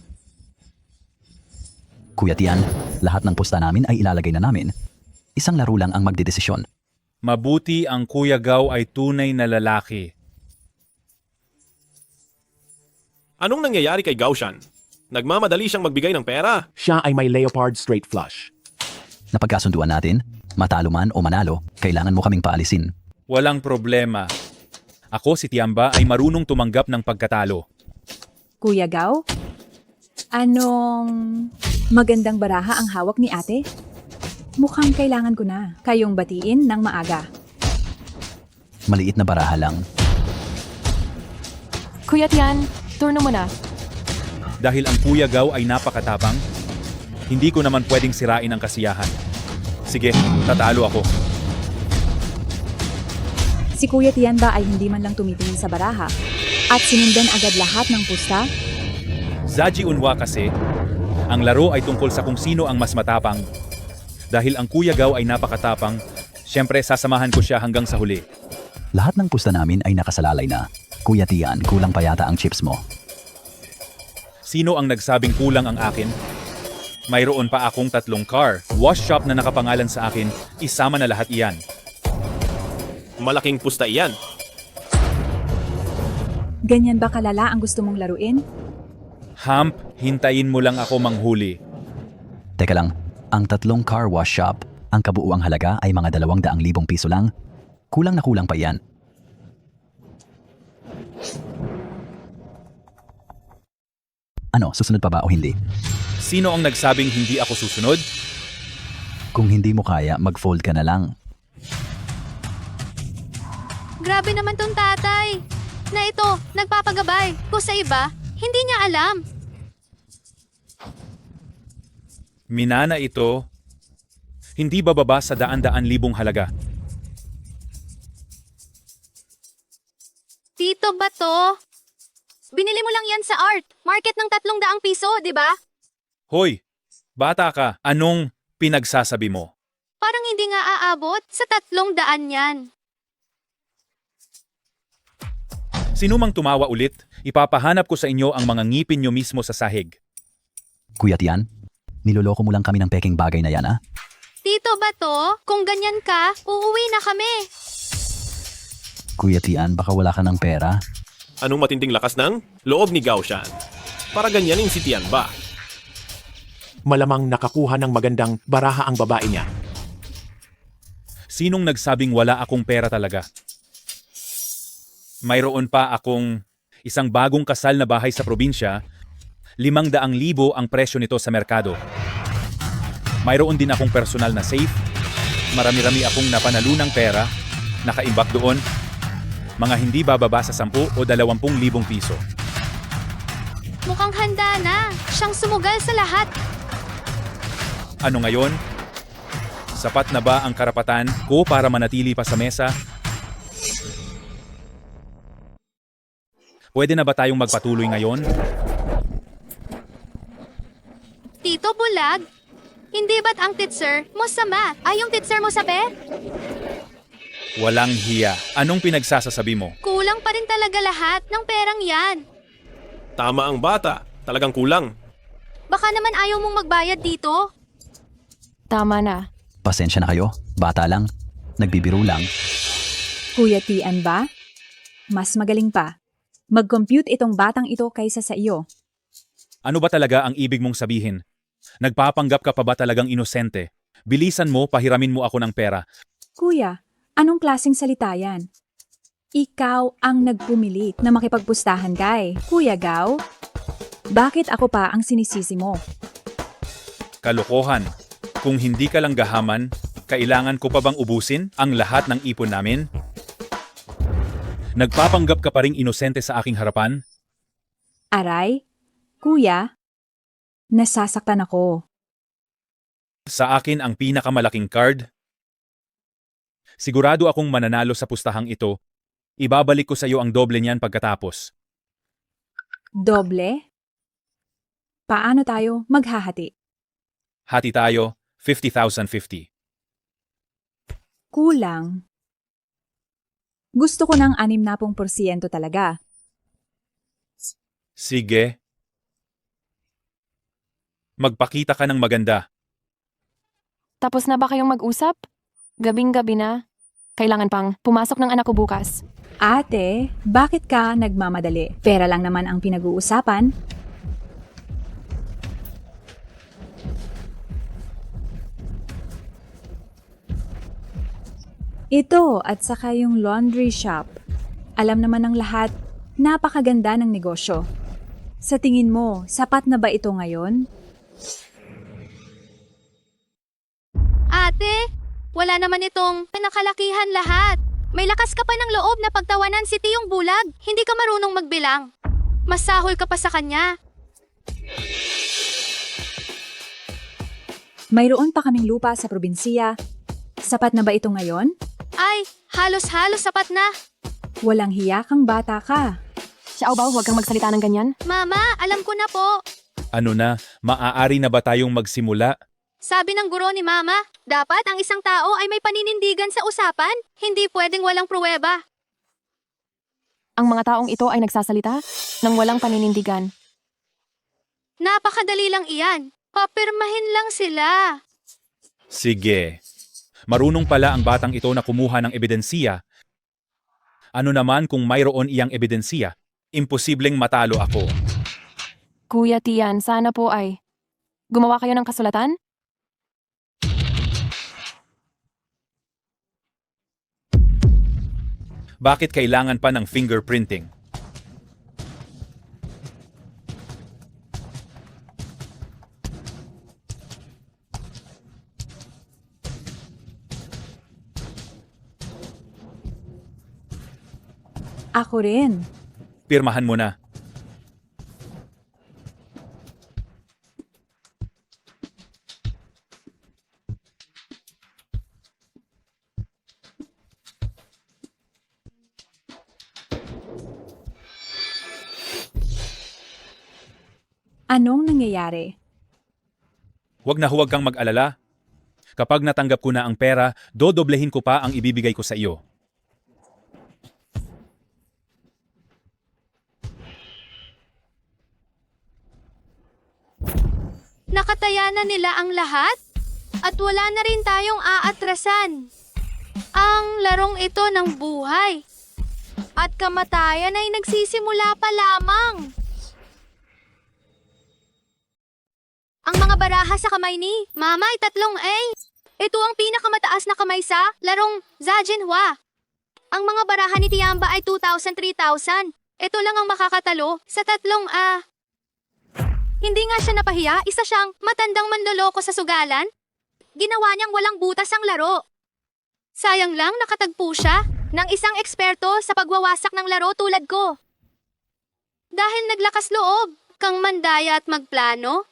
Kuya Tian, lahat ng pusta namin ay ilalagay na namin. Isang laro lang ang magdedesisyon.
Mabuti ang Kuya Gao ay tunay na lalaki.
Anong nangyayari kay Gaoshan? Nagmamadali siyang magbigay ng pera.
Siya ay may leopard straight flush.
Napagkasunduan natin, matalo man o manalo, kailangan mo kaming paalisin.
Walang problema. Ako si Tiamba ay marunong tumanggap ng pagkatalo.
Kuya Gao? Anong magandang baraha ang hawak ni ate? Mukhang kailangan ko na kayong batiin ng maaga.
Maliit na baraha lang.
Kuya Tian, turno mo na.
Dahil ang Kuya Gao ay napakatapang, hindi ko naman pwedeng sirain ang kasiyahan. Sige, tatalo ako.
Si Kuya Tian ba ay hindi man lang tumitingin sa baraha at sinundan agad lahat ng pusta?
Zaji Unhwa kasi, ang laro ay tungkol sa kung sino ang mas matapang. Dahil ang Kuya Gao ay napakatapang, syempre sasamahan ko siya hanggang sa huli.
Lahat ng pusta namin ay nakasalalay na. Kuya Tian, kulang pa yata ang chips mo.
Sino ang nagsabing kulang ang akin? Mayroon pa akong 3 car. Wash shop na nakapangalan sa akin, isama na lahat iyan.
Malaking pusta iyan.
Ganyan ba kalala ang gusto mong laruin?
Hamp, hintayin mo lang ako manghuli.
Teka lang, ang 3 car wash shop, ang kabuuang halaga ay mga 200,000 piso lang. Kulang na kulang pa yan. Ano, susunod pa ba o hindi?
Sino ang nagsabing hindi ako susunod?
Kung hindi mo kaya, mag-fold ka na lang.
Grabe naman tong tatay. Na ito, nagpapagabay. Kung sa iba, hindi niya alam.
Minana ito, hindi bababa sa daan-daan libong halaga.
Tito ba to? Binili mo lang yan sa art. Market ng 300 piso, di ba?
Hoy, bata ka, anong pinagsasabi mo?
Parang hindi nga aabot sa 300 yan.
Sino mang tumawa ulit, ipapahanap ko sa inyo ang mga ngipin nyo mismo sa sahig.
Kuya Tian, niloloko mo lang kami ng peking bagay na yan, ah?
Tito ba to? Kung ganyan ka, uuwi na kami.
Kuya Tian, baka wala ka ng pera?
Anong matinding lakas ng loob ni Gaoshan? Para ganyanin si Tianba.
Malamang nakakuha ng magandang baraha ang babae niya.
Sinong nagsabing wala akong pera talaga? Mayroon pa akong isang bagong kasal na bahay sa probinsya, 500,000 ang presyo nito sa merkado. Mayroon din akong personal na safe, marami-rami akong napanalunang pera, nakaimbak doon, mga hindi bababa sa 10 o 20,000 piso.
Mukhang handa na. Siyang sumugal sa lahat.
Ano ngayon? Sapat na ba ang karapatan ko para manatili pa sa mesa? Pwede na ba tayong magpatuloy ngayon?
Tito Bulag, hindi ba't ang titser mo sa math ay yung titser mo sa bet?
Walang hiya. Anong pinagsasasabi mo?
Kulang pa rin talaga lahat ng perang yan.
Tama ang bata. Talagang kulang.
Baka naman ayaw mong magbayad dito.
Tama na.
Pasensya na kayo, bata lang. Nagbibiro lang.
Kuya Tian ba? Mas magaling pa. Mag-compute itong batang ito kaysa sa iyo.
Ano ba talaga ang ibig mong sabihin? Nagpapanggap ka pa ba talagang inosente? Bilisan mo, pahiramin mo ako ng pera.
Kuya, anong klaseng salita yan? Ikaw ang nagpumilit na makipagpustahan kay Kuya Gao? Bakit ako pa ang sinisisi mo?
Kalokohan. Kung hindi ka lang gahaman, kailangan ko pa bang ubusin ang lahat ng ipon namin? Nagpapanggap ka pa ring inosente sa aking harapan?
Aray? Kuya? Nasasaktan ako.
Sa akin ang pinakamalaking card? Sigurado akong mananalo sa pustahang ito. Ibabalik ko sa iyo ang doble niyan pagkatapos.
Doble? Paano tayo maghahati?
Hati tayo, 50,050.
Kulang. Gusto ko ng 60% talaga.
Sige. Magpakita ka ng maganda.
Tapos na ba kayong mag-usap? Gabing-gabi na. Kailangan pang pumasok ng anak ko bukas.
Ate, bakit ka nagmamadali? Pera lang naman ang pinag-uusapan. Ito at saka yung laundry shop. Alam naman ng lahat, napakaganda ng negosyo. Sa tingin mo, sapat na ba ito ngayon?
Ate, wala naman itong pinakalakihan lahat. May lakas ka pa ng loob na pagtawanan si Tiyong Bulag. Hindi ka marunong magbilang. Masahol ka pa sa kanya.
Mayroon pa kaming lupa sa probinsiya. Sapat na ba ito ngayon?
Ay, halos-halos sapat na.
Walang hiya kang bata ka.
Xiaobao, huwag kang magsalita ng ganyan.
Mama, alam ko na po.
Ano na, maaari na ba tayong magsimula?
Sabi ng guro ni Mama, dapat ang isang tao ay may paninindigan sa usapan. Hindi pwedeng walang pruweba.
Ang mga taong ito ay nagsasalita nang walang paninindigan.
Napakadali lang iyan. Papirmahin lang sila.
Sige. Marunong pala ang batang ito na kumuha ng ebidensiya. Ano naman kung mayroon iyang ebidensiya? Imposibleng matalo ako.
Kuya Tian, sana po ay gumawa kayo ng kasulatan?
Bakit kailangan pa ng fingerprinting?
Ako rin.
Pirmahan mo na.
Anong nangyayari?
Huwag na huwag kang mag-alala. Kapag natanggap ko na ang pera, dodoblehin ko pa ang ibibigay ko sa iyo.
Nakataya na nila ang lahat? At wala na rin tayong aatrasan. Ang larong ito ng buhay. At kamatayan ay nagsisimula pa lamang. Ang mga baraha sa kamay ni Mama ay 3A. Ito ang pinakamataas na kamay sa larong Zajinhua. Ang mga baraha ni Tiamba ay 2,000, 3,000. Ito lang ang makakatalo sa 3A. Hindi nga siya napahiya, isa siyang matandang manloloko sa sugalan. Ginawa niyang walang butas ang laro. Sayang lang nakatagpo siya ng isang eksperto sa pagwawasak ng laro tulad ko. Dahil naglakas loob kang mandaya at magplano,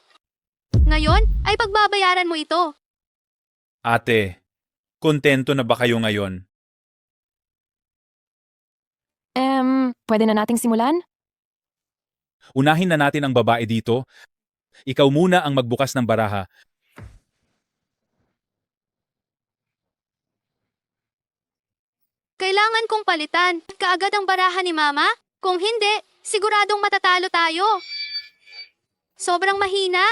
ngayon ay pagbabayaran mo ito.
Ate, kontento na ba kayo ngayon?
Pwede na nating simulan?
Unahin na natin ang babae dito. Ikaw muna ang magbukas ng baraha.
Kailangan kong palitan kaagad ang baraha ni Mama. Kung hindi, siguradong matatalo tayo. Sobrang mahina.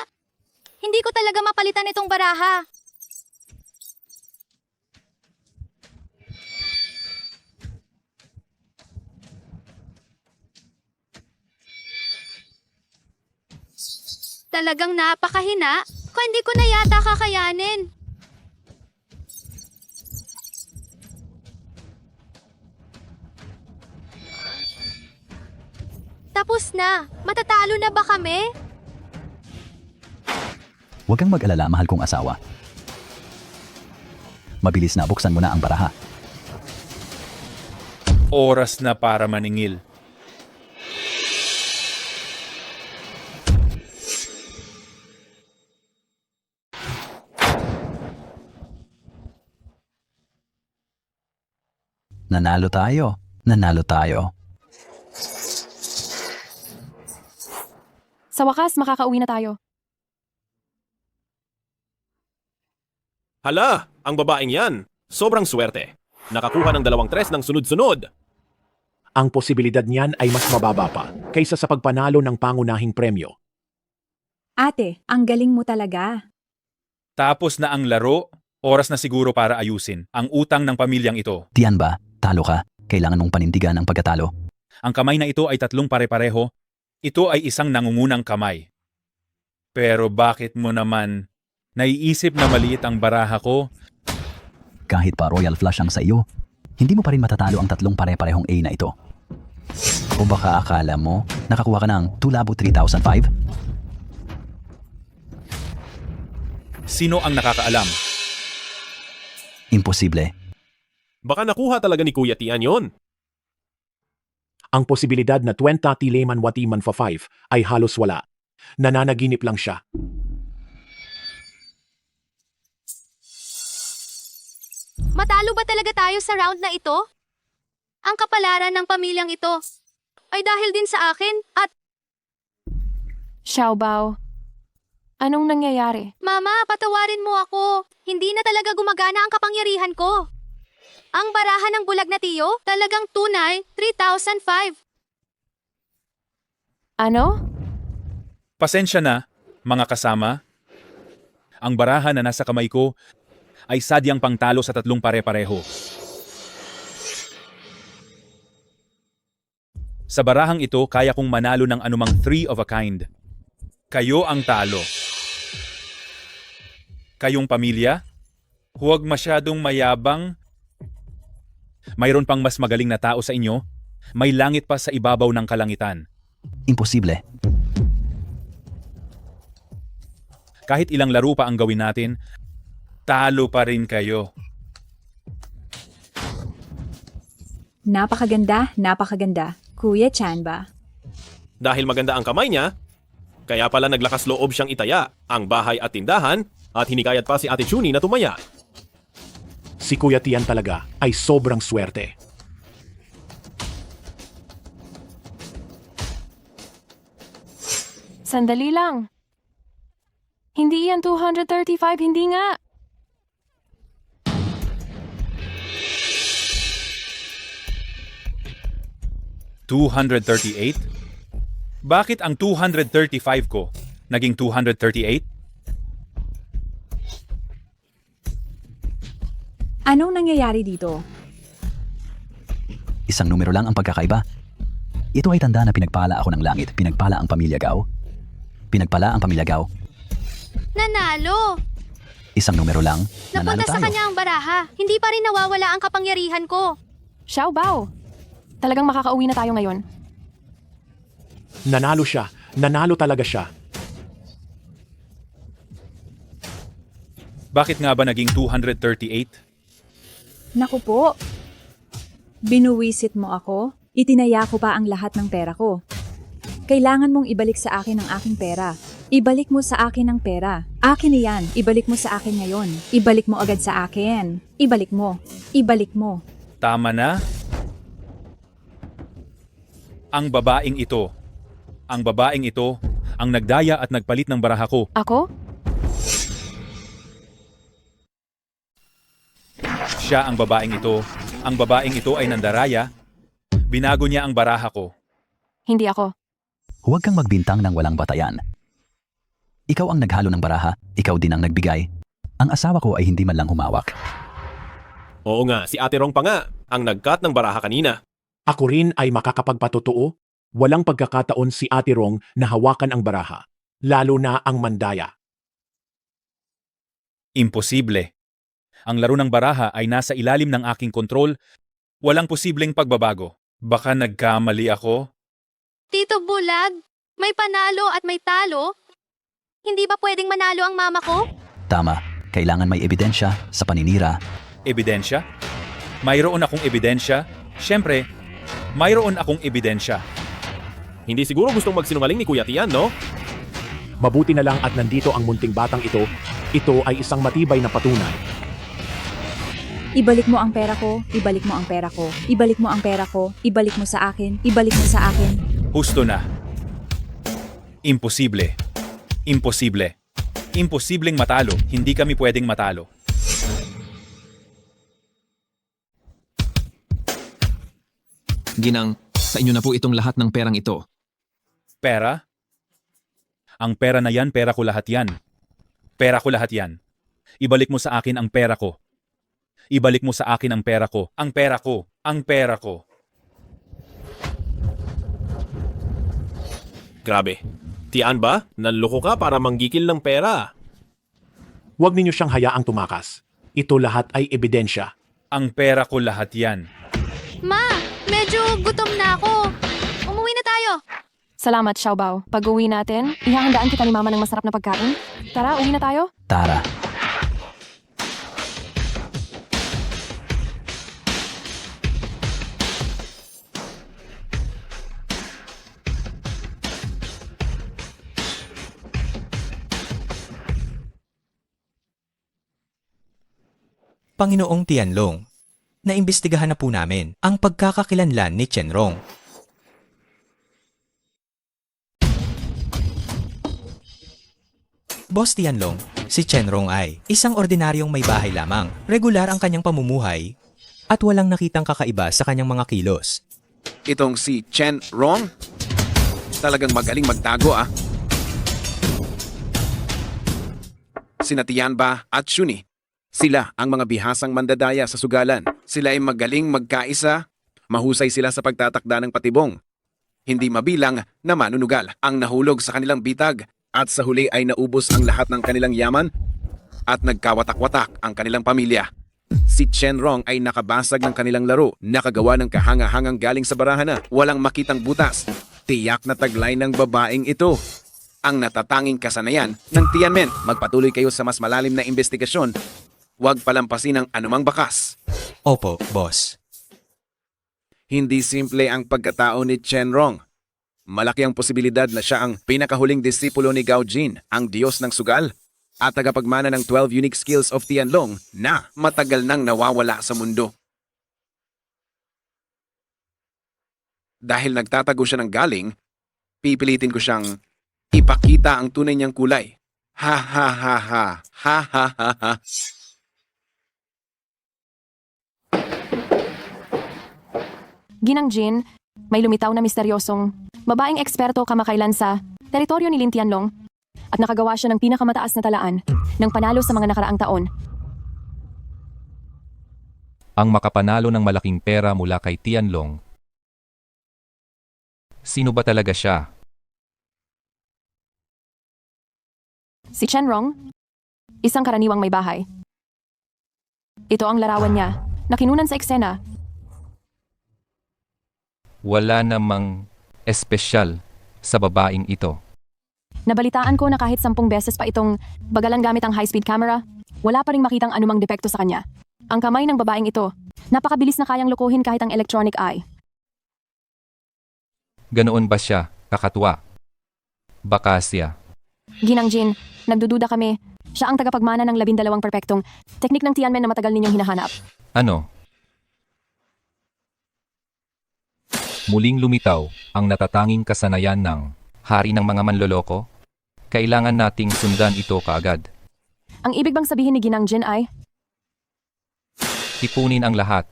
Hindi ko talaga mapalitan itong baraha. Talagang napakahina, kung hindi ko na yata kakayanin. Tapos na. Matatalo na ba kami?
Huwag kang mag-alala, mahal kong asawa. Mabilis na, buksan mo na ang baraha.
Oras na para maningil.
Nanalo tayo. Nanalo tayo.
Sa wakas, makakauwi na tayo.
Hala, ang babaeng yan. Sobrang swerte. Nakakuha ng 2 ng sunod-sunod.
Ang posibilidad niyan ay mas mababa pa kaysa sa pagpanalo ng pangunahing premyo.
Ate, ang galing mo talaga.
Tapos na ang laro. Oras na siguro para ayusin ang utang ng pamilyang ito.
Tiyan ba, talo ka, kailangan mong panindigan ang pagkatalo.
Ang kamay na ito ay tatlong pare-pareho. Ito ay isang nangungunang kamay. Pero bakit mo naman naiisip na maliit ang baraha ko?
Kahit pa royal flush ang sa iyo, hindi mo pa rin matatalo ang tatlong pare-parehong A na ito. O baka akala mo, nakakuha ka ng 2,3,005?
Sino ang nakakaalam?
Imposible.
Baka nakuha talaga ni Kuya Tian yon.
Ang posibilidad na 20 tileman watiman fa 5 ay halos wala. Nananaginip lang siya.
Matalo ba talaga tayo sa round na ito? Ang kapalaran ng pamilyang ito ay dahil din sa akin at
Xiaobao, anong nangyayari?
Mama, patawarin mo ako. Hindi na talaga gumagana ang kapangyarihan ko. Ang baraha ng bulag na tiyo, talagang tunay, 3,005.
Ano?
Pasensya na, mga kasama. Ang baraha na nasa kamay ko ay sadyang pangtalo sa tatlong pare-pareho. Sa barahang ito, kaya kong manalo ng anumang 3 of a kind. Kayo ang talo. Kayong pamilya, huwag masyadong mayabang. Mayroon pang mas magaling na tao sa inyo. May langit pa sa ibabaw ng kalangitan.
Imposible.
Kahit ilang laro pa ang gawin natin, talo pa rin kayo.
Napakaganda, napakaganda. Kuya Chan ba?
Dahil maganda ang kamay niya, kaya pala naglakas loob siyang itaya ang bahay at tindahan at hinikayat pa si Ate Chuni na tumaya.
Si Kuya Tian talaga ay sobrang swerte.
Sandali lang. Hindi yan 235, hindi nga.
$238? Bakit ang 235 ko naging 238?
Anong nangyayari dito?
Isang numero lang ang pagkakaiba. Ito ay tanda na pinagpala ako ng langit, pinagpala ang pamilya Gao. Pinagpala ang pamilya Gao.
Nanalo!
Isang numero lang, nanalo
Napunta sa
tayo.
kanya ang baraha. Hindi pa rin nawawala ang kapangyarihan ko.
Xiaobao, talagang makakauwi na tayo ngayon.
Nanalo siya. Nanalo talaga siya.
Bakit nga ba naging 238?
Naku po. Binuwisit mo ako? Itinaya ko pa ang lahat ng pera ko. Kailangan mong ibalik sa akin ang aking pera. Ibalik mo sa akin ang pera. Akin iyan. Ibalik mo sa akin ngayon. Ibalik mo agad sa akin. Ibalik mo. Ibalik mo.
Tama na? Ang babaeng ito ang nagdaya at nagpalit ng baraha ko.
Ako?
Siya ang babaeng ito. Ang babaeng ito ay nandaraya. Binago niya ang baraha ko.
Hindi ako.
Huwag kang magbintang ng walang batayan. Ikaw ang naghalo ng baraha, ikaw din ang nagbigay. Ang asawa ko ay hindi man lang humawak.
Oo nga, si Ate Rong pa nga ang nag-cut ng baraha kanina.
Ako rin ay makakapagpatotoo. Walang pagkakataon si Ate Rong na hawakan ang baraha. Lalo na ang mandaya.
Imposible. Ang laro ng baraha ay nasa ilalim ng aking kontrol. Walang posibleng pagbabago. Baka nagkamali ako?
Tito Bulag, may panalo at may talo. Hindi ba pwedeng manalo ang mama ko?
Tama, kailangan may ebidensya sa paninira.
Ebidensya? Mayroon akong ebidensya? Siyempre, mayroon akong ebidensya.
Hindi siguro gustong magsinungaling ni Kuya Tian, no?
Mabuti na lang at nandito ang munting batang ito. Ito ay isang matibay na patunay.
Ibalik mo ang pera ko. Ibalik mo ang pera ko. Ibalik mo ang pera ko. Ibalik mo sa akin. Ibalik mo sa akin.
Husto na. Imposible. Imposible. Imposibleng matalo. Hindi kami pwedeng matalo.
Ginang, sa inyo na po itong lahat ng perang ito.
Pera? Ang pera na yan, pera ko lahat yan. Pera ko lahat yan. Ibalik mo sa akin ang pera ko. Ibalik mo sa akin ang pera ko. Ang pera ko. Ang pera ko.
Grabe. Tiyan ba? Nanloko ka para manggikil ng pera.
Huwag ninyo siyang hayaang tumakas. Ito lahat ay ebidensya.
Ang pera ko lahat yan.
Ma, medyo gutom na ako. Umuwi na tayo.
Salamat, Xiaobao. Pag-uwi natin, ihahandaan kita ni Mama ng masarap na pagkain. Tara, uwi na tayo.
Tara.
Panginoong Tianlong, naimbestigahan na po namin ang pagkakakilanlan ni Chenrong. Boss Tianlong, si Chenrong ay isang ordinaryong may bahay lamang. Regular ang kanyang pamumuhay at walang nakitang kakaiba sa kanyang mga kilos.
Itong si Chen Rong, talagang magaling magtago ah. Sina Tianba at Shuni, sila ang mga bihasang mandadaya sa sugalan. Sila ay magaling magkaisa, mahusay sila sa pagtatakda ng patibong. Hindi mabilang na manunugal ang nahulog sa kanilang bitag at sa huli ay naubos ang lahat ng kanilang yaman at nagkawatak-watak ang kanilang pamilya. Si Chenrong ay nakabasag ng kanilang laro, nakagawa ng kahanga-hangang galing sa baraha na walang makitang butas. Tiyak na taglay ng babaeng ito. Ang natatanging kasanayan ng Tianmen. Magpatuloy kayo sa mas malalim na investigasyon. Huwag palampasin ang anumang bakas.
Opo, boss.
Hindi simple ang pagkatao ni Chenrong. Malaki ang posibilidad na siya ang pinakahuling disipulo ni Gao Jin, ang Diyos ng Sugal, at tagapagmana ng 12 unique skills of Tianlong na matagal nang nawawala sa mundo. Dahil nagtatago siya ng galing, pipilitin ko siyang ipakita ang tunay niyang kulay. Ha ha ha ha, ha ha ha ha.
Ginang Jin, may lumitaw na misteryosong babaeng eksperto kamakailan sa teritoryo ni Lin Tianlong at nakagawa siya ng pinakamataas na talaan ng panalo sa mga nakaraang taon.
Ang makapanalo ng malaking pera mula kay Tianlong. Sino ba talaga siya?
Si Chenrong, isang karaniwang may bahay. Ito ang larawan niya na kinunan sa eksena.
Wala namang espesyal sa babaeng ito.
Nabalitaan ko na kahit 10 beses pa itong bagalan gamit ang high-speed camera, wala pa ring makitang anumang depekto sa kanya. Ang kamay ng babaeng ito, napakabilis na kayang lukuhin kahit ang electronic eye.
Ganoon ba siya, kakatwa? Baka siya.
Ginang Jin, nagdududa kami. Siya ang tagapagmana ng 12 perpektong teknik ng Tianmen na matagal ninyong hinahanap.
Ano? Muling lumitaw ang natatanging kasanayan ng hari ng mga manloloko. Kailangan nating sundan ito kaagad.
Ang ibig bang sabihin ni Ginang Jin ay
Ipunin ang lahat.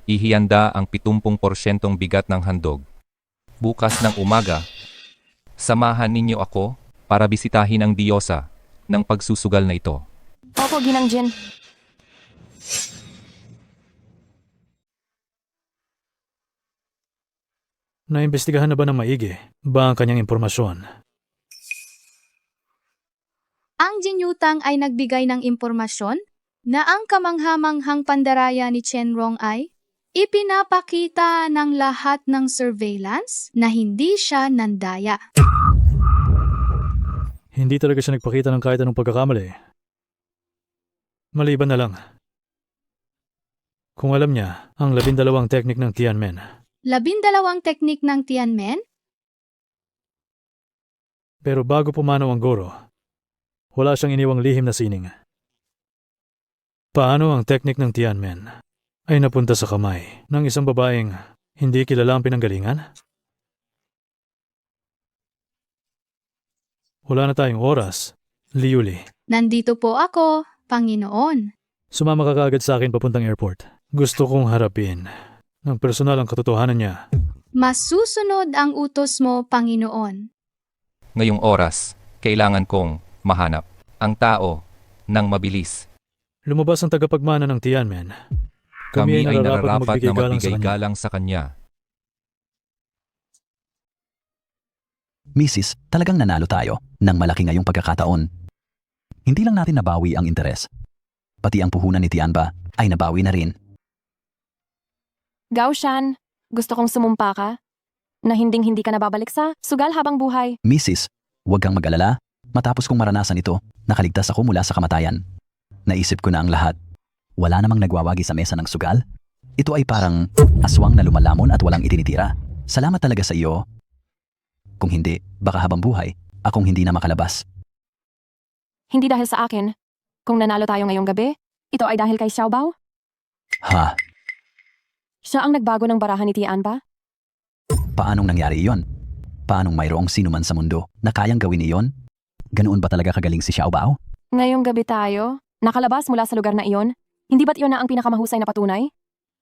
Ihiyanda ang 70% bigat ng handog. Bukas ng umaga, samahan ninyo ako para bisitahin ang diyosa ng pagsusugal na ito.
Opo, Ginang Jin.
Naimbestigahan na ba ng maigi ba ang kanyang impormasyon?
Ang Jinyutang ay nagbigay ng impormasyon na ang kamanghamanghang pandaraya ni Chenrong ay ipinapakita ng lahat ng surveillance na hindi siya nandaya.
Hindi talaga siya nagpakita ng kahit anong pagkakamali. Maliban na lang kung alam niya ang 12 teknik ng Tianmen.
12 teknik ng Tianmen?
Pero bago pumanaw ang guro, wala siyang iniwang lihim na sining. Paano ang teknik ng Tianmen ay napunta sa kamay ng isang babaeng hindi kilala ang pinanggalingan? Wala na tayong oras, Liuli.
Nandito po ako, Panginoon.
Sumama ka kaagad sa akin papuntang airport. Gusto kong harapin ng personal ang katotohanan niya.
Masusunod ang utos mo, Panginoon.
Ngayong oras, kailangan kong mahanap ang tao ng mabilis.
Lumabas ang tagapagmana ng Tianmen.
Kami ay
nararapat
nararapat na
galang sa
magbigay
kanya.
galang sa kanya.
Mrs., talagang nanalo tayo ng malaki ngayong pagkakataon. Hindi lang natin nabawi ang interes. Pati ang puhunan ni Tianba ay nabawi na rin.
Gao Shan, gusto kong sumumpa ka na hindi ka nababalik sa sugal habang buhay.
Mrs., huwag kang mag-alala. Matapos kong maranasan ito, nakaligtas ako mula sa kamatayan. Naisip ko na ang lahat. Wala namang nagwawagi sa mesa ng sugal. Ito ay parang aswang na lumalamon at walang itinitira. Salamat talaga sa iyo. Kung hindi, baka habang buhay, akong hindi na makalabas.
Hindi dahil sa akin. Kung nanalo tayo ngayong gabi, ito ay dahil kay Xiaobao.
Ha?
Siya ang nagbago ng barahan ni Tianba.
Paanong nangyari iyon? Paanong mayroong sino man sa mundo na kayang gawin iyon? Ganoon ba talaga kagaling si Xiaobao?
Ngayong gabi tayo, nakalabas mula sa lugar na iyon. Hindi ba't iyon na ang pinakamahusay na patunay?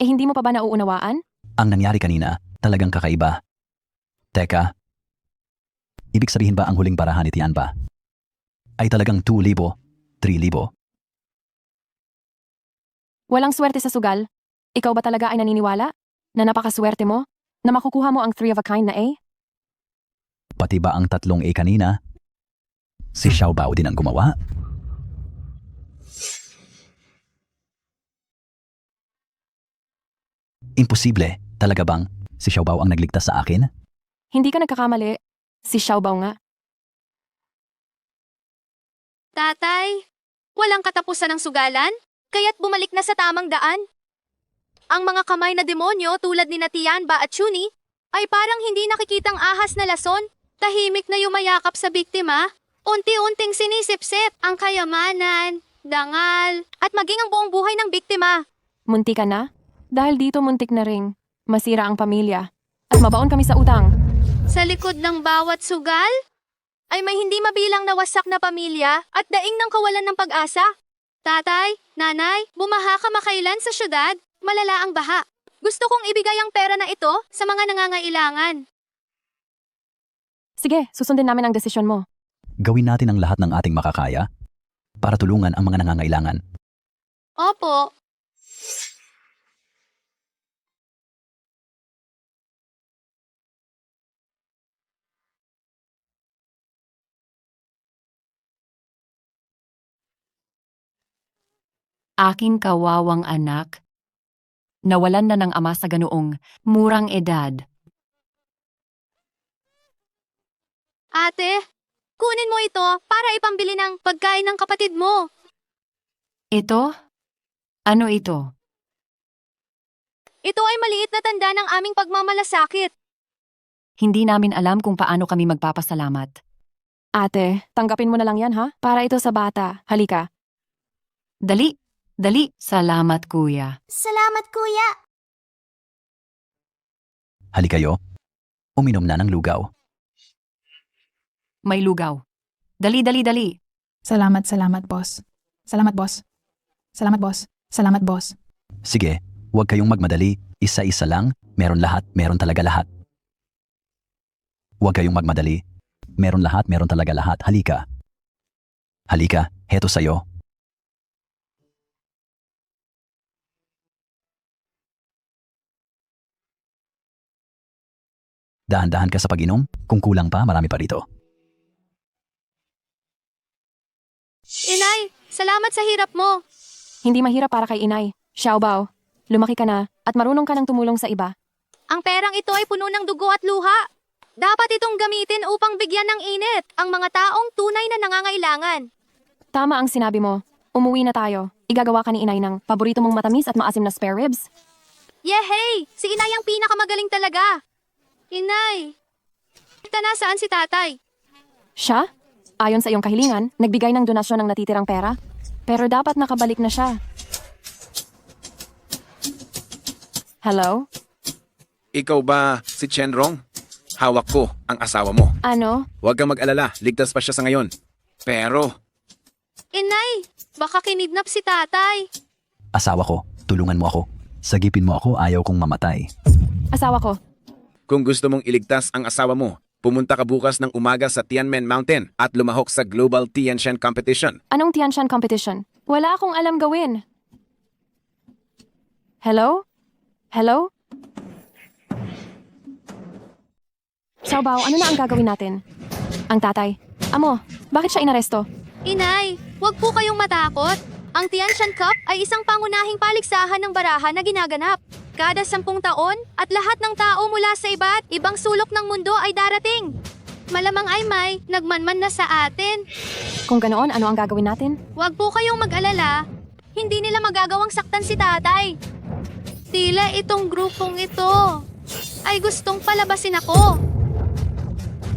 Eh hindi mo pa ba nauunawaan?
Ang nangyari kanina, talagang kakaiba. Teka, ibig sabihin ba ang huling barahan ni Tianba ay talagang 2,000, 3,000?
Walang swerte sa sugal. Ikaw ba talaga ay naniniwala na napakaswerte mo na makukuha mo ang 3 of a kind na A?
Pati ba ang 3 A kanina? Si Xiaobao din ang gumawa? Imposible. Talaga bang si Xiaobao ang nagligtas sa akin?
Hindi ka nagkakamali. Si Xiaobao nga.
Tatay, walang katapusan ng sugalan, kaya't bumalik na sa tamang daan. Ang mga kamay na demonyo tulad ni Tianba at Chuni ay parang hindi nakikitang ahas na lason, tahimik na yumayakap sa biktima, unti-unting sinisip-sip ang kayamanan, dangal, at maging ang buong buhay ng biktima.
Munti ka na? Dahil dito muntik na ring masira ang pamilya at mabaon kami sa utang.
Sa likod ng bawat sugal ay may hindi mabilang na wasak na pamilya at daing ng kawalan ng pag-asa. Tatay, nanay, bumaha ka makailan sa syudad, malala ang baha. Gusto kong ibigay ang pera na ito sa mga nangangailangan.
Sige, susundin namin ang desisyon mo.
Gawin natin ang lahat ng ating makakaya para tulungan ang mga nangangailangan.
Opo.
Aking kawawang anak, nawalan na ng ama sa ganoong murang edad.
Ate, kunin mo ito para ipambili ng pagkain ng kapatid mo.
Ito? Ano ito?
Ito ay maliit na tanda ng aming pagmamalasakit.
Hindi namin alam kung paano kami magpapasalamat.
Ate, tanggapin mo na lang yan ha? Para ito sa bata. Halika.
Dali! Dali! Salamat, kuya.
Salamat, kuya.
Halikayo, uminom na ng lugaw.
May lugaw. Dali, dali, dali!
Salamat, boss. Salamat, boss. Salamat, boss. Salamat, boss.
Sige, huwag kayong magmadali. Isa-isa lang, meron lahat, meron talaga lahat. Huwag kayong magmadali. Meron lahat, meron talaga lahat. Halika. Halika, heto sa'yo. Dahan-dahan ka sa pag-inom. Kung kulang pa, marami pa rito.
Inay, salamat sa hirap mo.
Hindi mahirap para kay inay. Xiaobao, lumaki ka na at marunong ka ng tumulong sa iba.
Ang perang ito ay puno ng dugo at luha. Dapat itong gamitin upang bigyan ng init ang mga taong tunay na nangangailangan.
Tama ang sinabi mo. Umuwi na tayo. Igagawa ka ni inay ng paborito mong matamis at maasim na spare ribs.
Yehey! Si inay ang pinakamagaling talaga. Inay! Nasaan si tatay?
Siya? Ayon sa iyong kahilingan, nagbigay ng donasyon ng natitirang pera. Pero dapat nakabalik na siya. Hello?
Ikaw ba si Chenrong? Hawak ko ang asawa mo.
Ano?
Huwag kang mag-alala, ligtas pa siya sa ngayon. Pero,
Inay, baka kinidnap si tatay.
Asawa ko, tulungan mo ako. Sagipin mo ako, ayaw kong mamatay.
Asawa ko.
kung gusto mong iligtas ang asawa mo, Pumunta ka bukas ng umaga sa Tianmen Mountain at lumahok sa Global Tianshan Competition.
Anong Tianshan competition? Wala akong alam gawin. Hello? Hello? Xiaobao, ano na ang gagawin natin? Ang tatay. Amo, bakit siya inaresto?
Inay, huwag po kayong matakot. Ang Tianshan Cup ay isang pangunahing paligsahan ng baraha na ginaganap. Kada 10 taon at lahat ng tao mula sa iba't ibang sulok ng mundo ay darating. Malamang ay may nagmanman na sa atin.
Kung ganoon, ano ang gagawin natin?
Huwag po kayong mag-alala. Hindi nila magagawang saktan si tatay. Tila itong grupong ito ay gustong palabasin ako.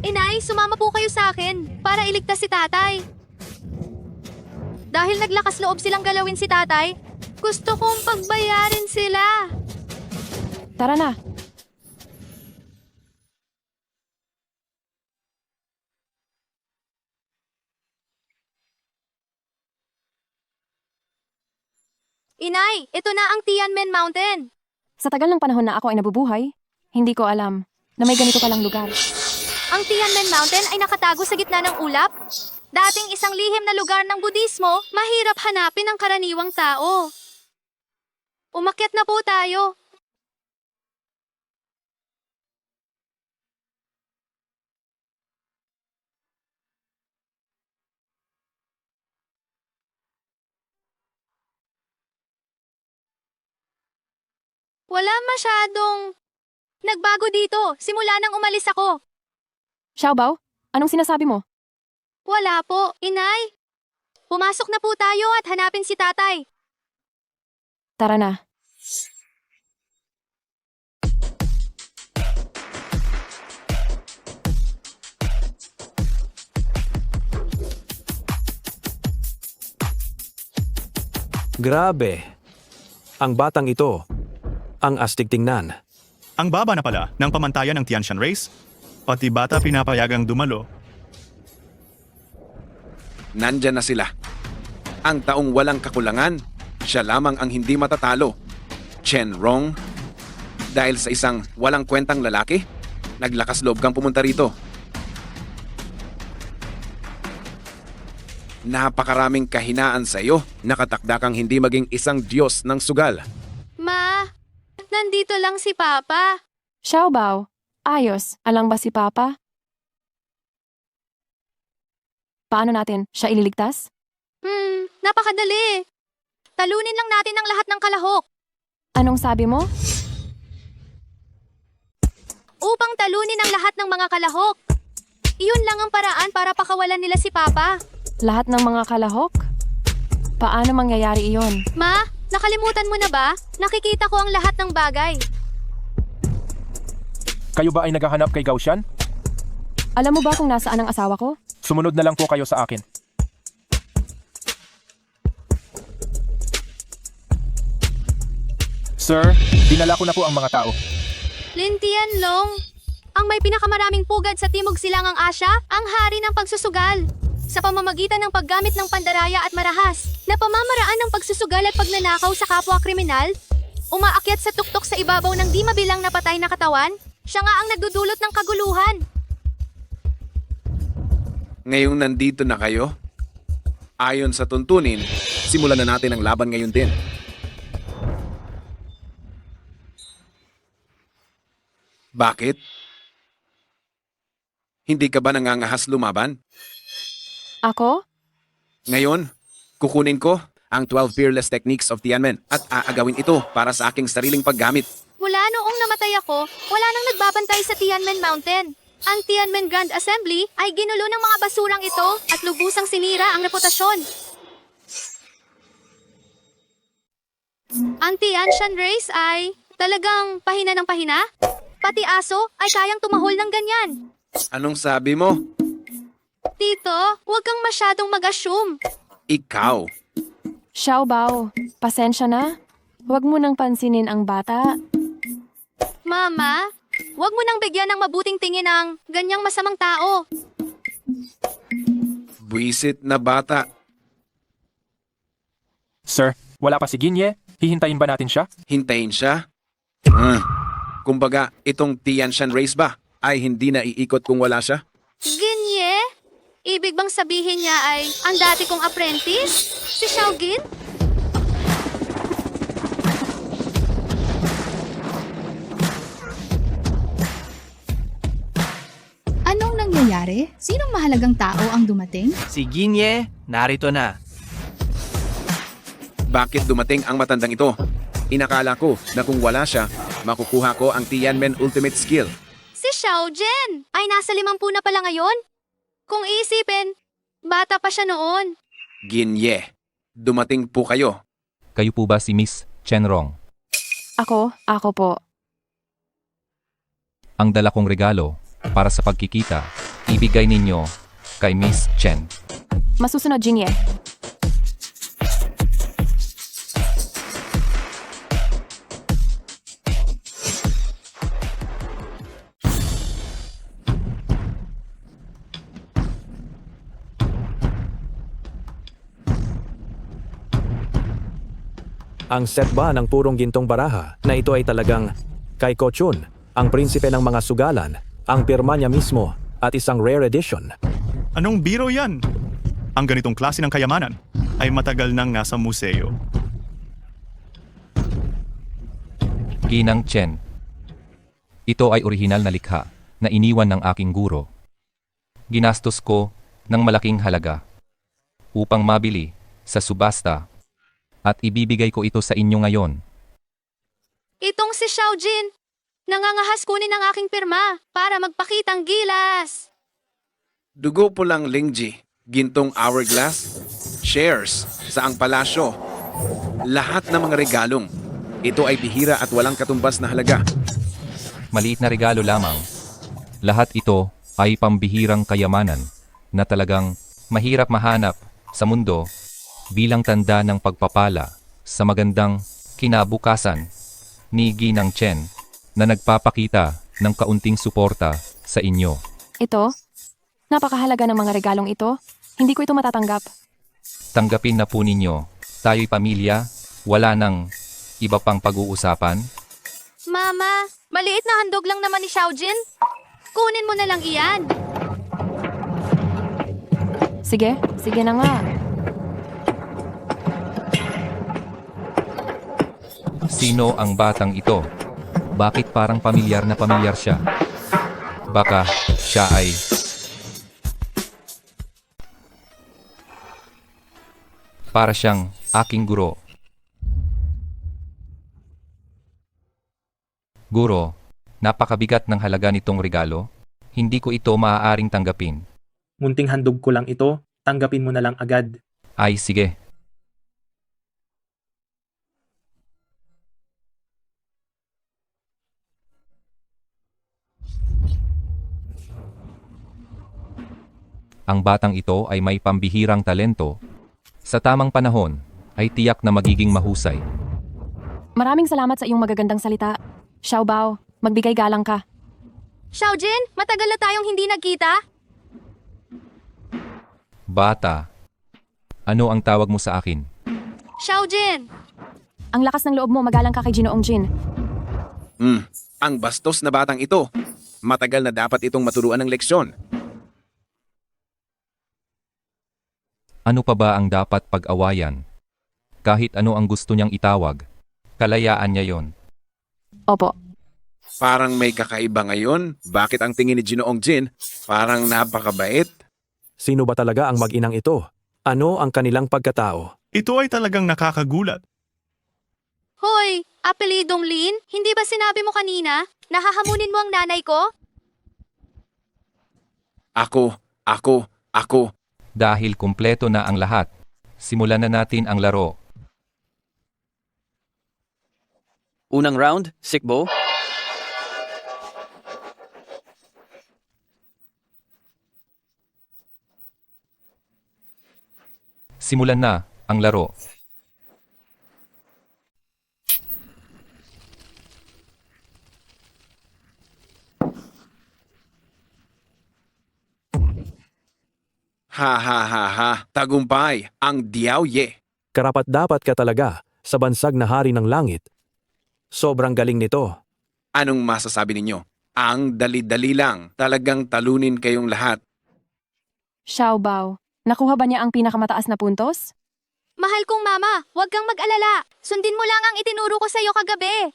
Inay, sumama po kayo sa akin para iligtas si tatay. Dahil naglakas loob silang galawin si tatay, gusto kong pagbayarin sila.
Tara na.
Inay, ito na ang Tianmen Mountain.
Sa tagal ng panahon na ako ay nabubuhay, hindi ko alam na may ganito palang lugar.
Ang Tianmen Mountain ay nakatago sa gitna ng ulap. Dating isang lihim na lugar ng Budismo, mahirap hanapin ang karaniwang tao. Umakyat na po tayo. Wala masyadong nagbago dito simula nang umalis ako.
Xiaobao, anong sinasabi mo?
Wala po, inay. Pumasok na po tayo at hanapin si tatay.
Tara na.
Grabe. Ang batang ito, ang astig tingnan.
Ang baba na pala ng pamantayan ng Tianshan Race. Pati bata pinapayagang dumalo.
Nandyan na sila. Ang taong walang kakulangan, siya lamang ang hindi matatalo. Chen Rong. Dahil sa isang walang kwentang lalaki, naglakas loob kang pumunta rito. Napakaraming kahinaan sa iyo, nakatakda kang hindi maging isang Diyos ng sugal.
Ma, nandito lang si Papa.
Xiaobao, ayos. Alang ba si Papa? Paano natin siya ililigtas?
Napakadali. Talunin lang natin ang lahat ng kalahok.
Anong sabi mo?
Upang talunin ang lahat ng mga kalahok. Iyon lang ang paraan para pakawalan nila si Papa.
Lahat ng mga kalahok? Paano mangyayari iyon?
Ma, nakalimutan mo na ba? Nakikita ko ang lahat ng bagay.
Kayo ba ay naghahanap kay Gaoshan?
Alam mo ba kung nasaan ang asawa ko?
Sumunod na lang po kayo sa akin. Sir, dinala ko na po ang mga tao.
Lin Tianlong, ang may pinakamaraming pugad sa Timog Silangang Asya, ang hari ng pagsusugal. Sa pamamagitan ng paggamit ng pandaraya at marahas, na pamamaraan ng pagsusugal at pagnanakaw sa kapwa kriminal, umaakyat sa tuktok sa ibabaw ng di mabilang na patay na katawan, siya nga ang nagdudulot ng kaguluhan.
Ngayong nandito na kayo, ayon sa tuntunin, simulan na natin ang laban ngayon din. Bakit? Hindi ka ba nangangahas lumaban?
Ako?
Ngayon, kukunin ko ang 12 Fearless Techniques of Tianmen at aagawin ito para sa aking sariling paggamit.
Mula noong namatay ako, wala nang nagbabantay sa Tianmen Mountain. Ang Tianmen Grand Assembly ay ginulo ng mga basurang ito at lubusang sinira ang reputasyon. Ang Tianshan Race ay talagang pahina ng pahina? Pati aso ay kayang tumahol ng ganyan.
Anong sabi mo?
Tito, huwag kang masyadong mag-assume.
Ikaw.
Xiaobao, pasensya na. Huwag mo nang pansinin ang bata.
Mama, huwag mo nang bigyan ng mabuting tingin ang ganyang masamang tao.
Buisit na bata.
Sir, wala pa si Ginye? Hihintayin ba natin siya?
Hintayin siya? Kumbaga, itong Tianshan Race ba? ay hindi na iikot kung wala siya?
Ginye? Ibig bang sabihin niya ay ang dati kong apprentice? Si Xiaogin?
Anong nangyayari? Sinong mahalagang tao ang dumating?
Si Ginye, narito na.
Bakit dumating ang matandang ito? Inakala ko na kung wala siya, makukuha ko ang Tianmen Ultimate Skill.
Si Xiaojin! Ay nasa 50 na pala ngayon? Kung iisipin, bata pa siya noon.
Ginye, dumating po kayo.
Kayo po ba si Miss Chenrong?
Ako po.
Ang dala kong regalo para sa pagkikita, ibigay ninyo kay Miss Chen.
Masusunod, Jinye.
Ang set ba ng purong gintong baraha na ito ay talagang kay Kochun, ang prinsipe ng mga sugalan, ang pirma niya mismo at isang rare edition.
Anong biro yan? Ang ganitong klase ng kayamanan ay matagal nang nasa museo.
Ginang Chen. Ito ay orihinal na likha na iniwan ng aking guro. Ginastos ko ng malaking halaga upang mabili sa subasta at ibibigay ko ito sa inyo ngayon.
Itong si Xiaojin, nangangahas kunin ang aking pirma para magpakitang gilas.
Dugo po lang Lingji, gintong hourglass, shares, saang palasyo. Lahat ng mga regalong. Ito ay bihira at walang katumbas na halaga.
Maliit na regalo lamang. Lahat ito ay pambihirang kayamanan na talagang mahirap mahanap sa mundo bilang tanda ng pagpapala sa magandang kinabukasan ni Ginang Chen na nagpapakita ng kaunting suporta sa inyo.
Ito? Napakahalaga ng mga regalong ito. Hindi ko ito matatanggap.
Tanggapin na po ninyo. Tayo'y pamilya, wala nang iba pang pag-uusapan.
Mama, maliit na handog lang naman ni Xiaojin. Kunin mo na lang iyan.
Sige na nga.
Sino ang batang ito? Bakit parang pamilyar na pamilyar siya? Baka siya ay... Para siyang aking guro. Guro, napakabigat ng halaga nitong regalo. Hindi ko ito maaaring tanggapin.
Munting handog ko lang ito, tanggapin mo na lang agad.
Ay sige. Ang batang ito ay may pambihirang talento. Sa tamang panahon, ay tiyak na magiging mahusay.
Maraming salamat sa iyong magagandang salita. Xiaobao, magbigay galang ka.
Xiaojin, matagal na tayong hindi nagkita.
Bata, ano ang tawag mo sa akin?
Xiaojin!
Ang lakas ng loob mo, magalang ka kay Ginoong Jin.
Ang bastos na batang ito. Matagal na dapat itong maturuan ng leksyon.
Ano pa ba ang dapat pag-awayan? Kahit ano ang gusto niyang itawag, kalayaan niya yon.
Opo.
Parang may kakaiba ngayon. Bakit ang tingin ni Ginoong Jin parang napakabait?
Sino ba talaga ang mag-inang ito? Ano ang kanilang pagkatao?
Ito ay talagang nakakagulat.
Hoy, apelidong Lin, hindi ba sinabi mo kanina? Nahahamunin mo ang nanay ko?
Ako.
Dahil kumpleto na ang lahat, simulan na natin ang laro.
Unang round, Sikbo.
Simulan na ang laro.
Ha. Tagumpay ang Diao Ye.
Karapat-dapat ka talaga sa bansag na hari ng langit. Sobrang galing nito.
Anong masasabi ninyo? Ang dali-dali lang. Talagang talunin kayong lahat.
Xiaobao, nakuha ba niya ang pinakamataas na puntos?
Mahal kong mama, huwag kang mag-alala. Sundin mo lang ang itinuro ko sa'yo kagabi.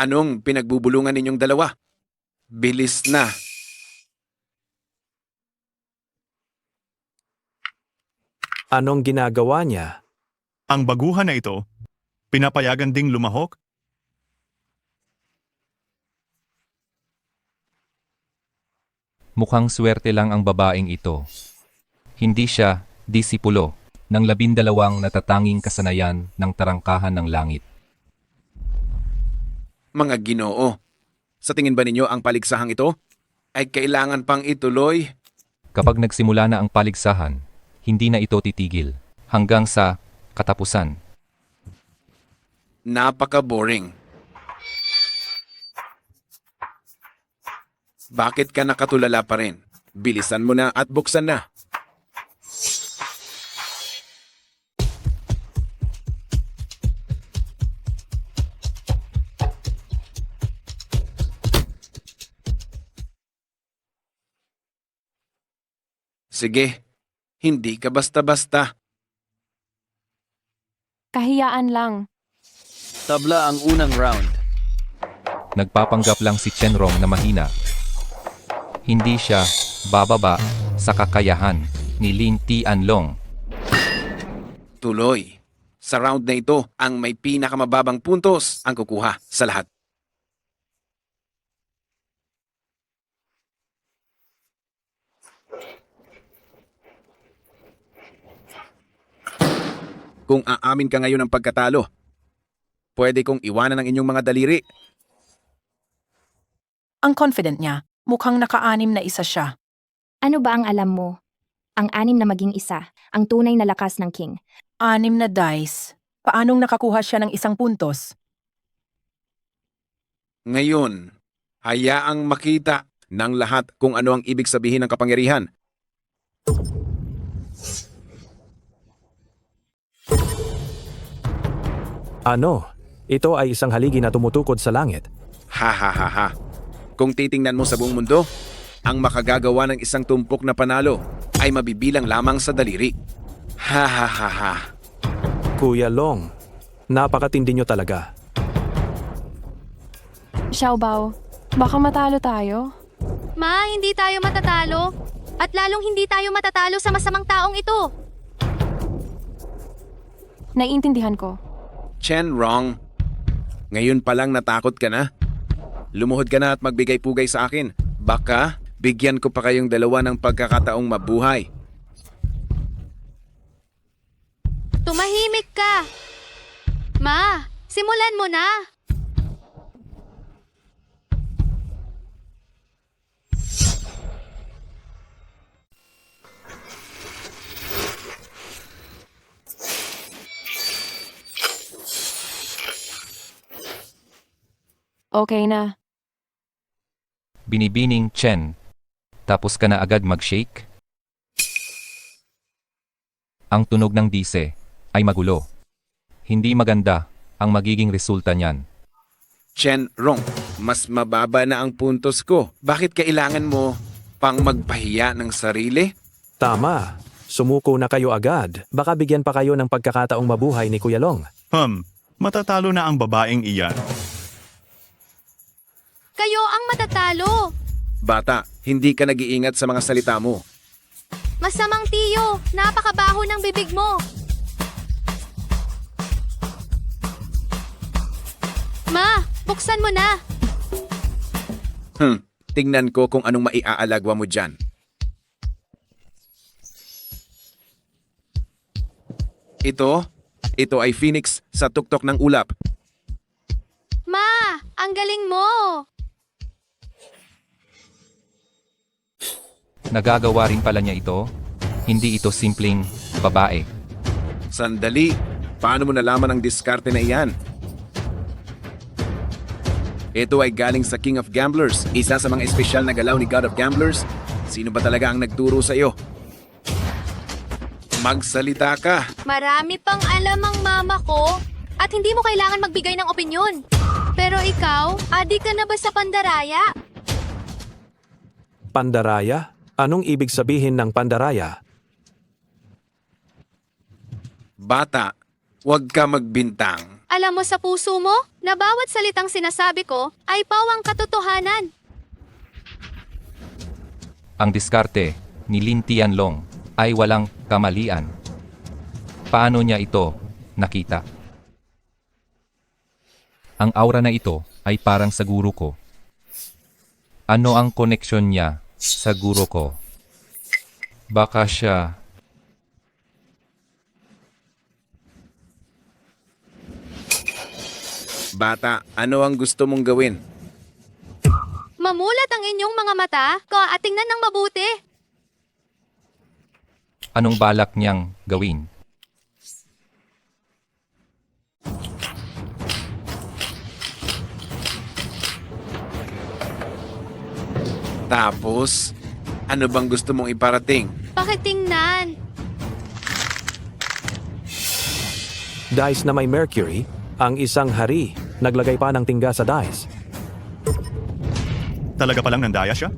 Anong pinagbubulungan ninyong dalawa? Bilis na.
Anong ginagawa niya?
Ang baguhan na ito, pinapayagan ding lumahok?
Mukhang swerte lang ang babaeng ito. Hindi siya disipulo ng 12 natatanging kasanayan ng tarangkahan ng langit.
Mga Ginoo, sa tingin ba ninyo ang paligsahang ito ay kailangan pang ituloy?
Kapag nagsimula na ang paligsahan, hindi na ito titigil hanggang sa katapusan.
Napaka-boring. Bakit ka nakatulala pa rin? Bilisan mo na at buksan na. Sige, hindi ka basta-basta.
Kahiyaan lang.
Tabla ang unang round.
Nagpapanggap lang si Chenrong na mahina. Hindi siya bababa sa kakayahan ni Lin Tianlong.
Tuloy. Sa round na ito, ang may pinakamababang puntos ang kukuha sa lahat. Kung aamin ka ngayon ng pagkatalo, pwede kong iwanan ang inyong mga daliri.
Ang confident niya. Mukhang naka-anim na isa siya.
Ano ba ang alam mo? Ang 6 na maging isa, ang tunay na lakas ng king.
6 na dice. Paanong nakakuha siya ng 1 puntos?
Ngayon, hayaang makita ng lahat kung ano ang ibig sabihin ng kapangyarihan.
Ano? Ito ay isang haligi na tumutukod sa langit.
Ha ha ha ha. Kung titingnan mo sa buong mundo, ang makagagawa ng isang tumpok na panalo ay mabibilang lamang sa daliri. Ha ha ha ha.
Kuya Long, napakatindi nyo talaga.
Xiaobao, baka matalo tayo?
Ma, hindi tayo matatalo. At lalong hindi tayo matatalo sa masamang taong ito.
Naiintindihan ko.
Chenrong, ngayon pa lang natakot ka na? Lumuhod ka na at magbigay-pugay sa akin. Baka, bigyan ko pa kayong dalawa ng pagkakataong mabuhay.
Tumahimik ka. Ma, simulan mo na.
Okay na.
Binibining Chen. Tapos ka na agad mag-shake? Ang tunog ng dise ay magulo. Hindi maganda ang magiging resulta niyan.
Chenrong, mas mababa na ang puntos ko. Bakit kailangan mo pang magpahiya ng sarili?
Tama. Sumuko na kayo agad. Baka bigyan pa kayo ng pagkakataong mabuhay ni Kuya Long.
Matatalo na ang babaeng iyan.
Kayo ang matatalo.
Bata, hindi ka nag-iingat sa mga salita mo.
Masamang tiyo, napakabaho ng bibig mo. Ma, buksan mo na.
Tingnan ko kung anong maiaalagwa mo dyan. Ito ay Phoenix sa tuktok ng ulap.
Ma, ang galing mo.
Nagagawa rin pala niya ito? Hindi ito simpleng babae.
Sandali, paano mo nalaman ang diskarte na iyan? Ito ay galing sa King of Gamblers, isa sa mga espesyal na galaw ni God of Gamblers. Sino ba talaga ang nagturo sa iyo? Magsalita ka.
Marami pang alam ang mama ko at hindi mo kailangan magbigay ng opinyon. Pero ikaw, adik ka na ba sa pandaraya?
Pandaraya? Anong ibig sabihin ng pandaraya?
Bata, huwag ka magbintang.
Alam mo sa puso mo, na bawat salitang sinasabi ko ay pawang katotohanan.
Ang diskarte ni Lin Tianlong ay walang kamalian. Paano niya ito nakita? Ang aura na ito ay parang sa guro ko. Ano ang koneksyon niya sa guro ko? Baka siya...
Bata, ano ang gusto mong gawin?
Mamulat ang inyong mga mata, at tingnan ng mabuti.
Anong balak niyang gawin?
Tapos, ano bang gusto mong iparating?
Pakitingnan.
Dice na may Mercury, ang isang hari, naglagay pa ng tingga sa dice.
Talaga palang nandaya siya?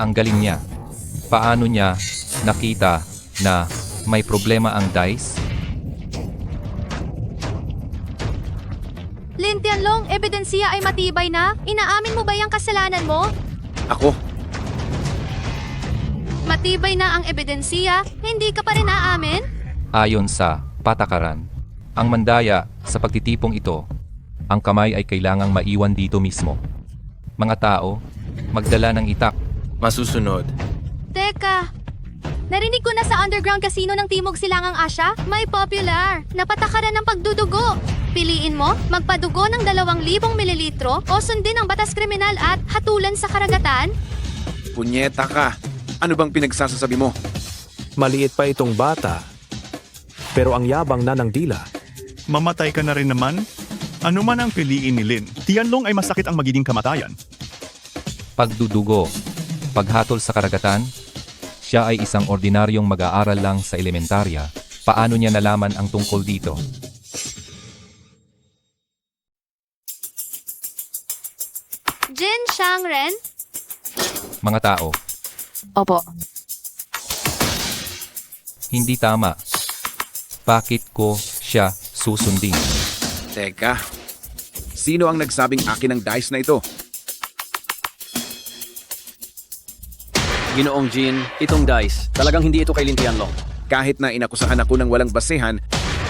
Ang galing niya. Paano niya nakita na may problema ang dice?
Lin Tianlong, ebidensiya ay matibay na? Inaamin mo ba yung kasalanan mo?
Ako?
Matibay na ang ebidensiya, hindi ka pa rin aamin?
Ayon sa patakaran, ang mandaya sa pagtitipong ito, ang kamay ay kailangang maiwan dito mismo. Mga tao, magdala ng itak.
Masusunod.
Teka, narinig ko na sa underground casino ng Timog Silangang Asya, may popular na patakaran ng pagdudugo. Piliin mo, magpadugo ng 2,000 mililitro o sundin ang batas kriminal at hatulan sa karagatan?
Punyeta ka. Ano bang pinagsasasabi mo?
Maliit pa itong bata, pero ang yabang na ng dila.
Mamatay ka na rin naman? Ano man ang piliin ni Lin, Tianlong ay masakit ang magiging kamatayan.
Pagdudugo, paghatol sa karagatan, siya ay isang ordinaryong mag-aaral lang sa elementarya. Paano niya nalaman ang tungkol dito?
Jin Shangren?
Mga tao,
Opo.
hindi tama. Bakit ko siya susundin?
Teka, sino ang nagsabing akin ng dice na ito?
Ginoong Jin, itong dice, talagang hindi ito kay Lin Tianlong.
Kahit na inakusahan ako ng walang basehan,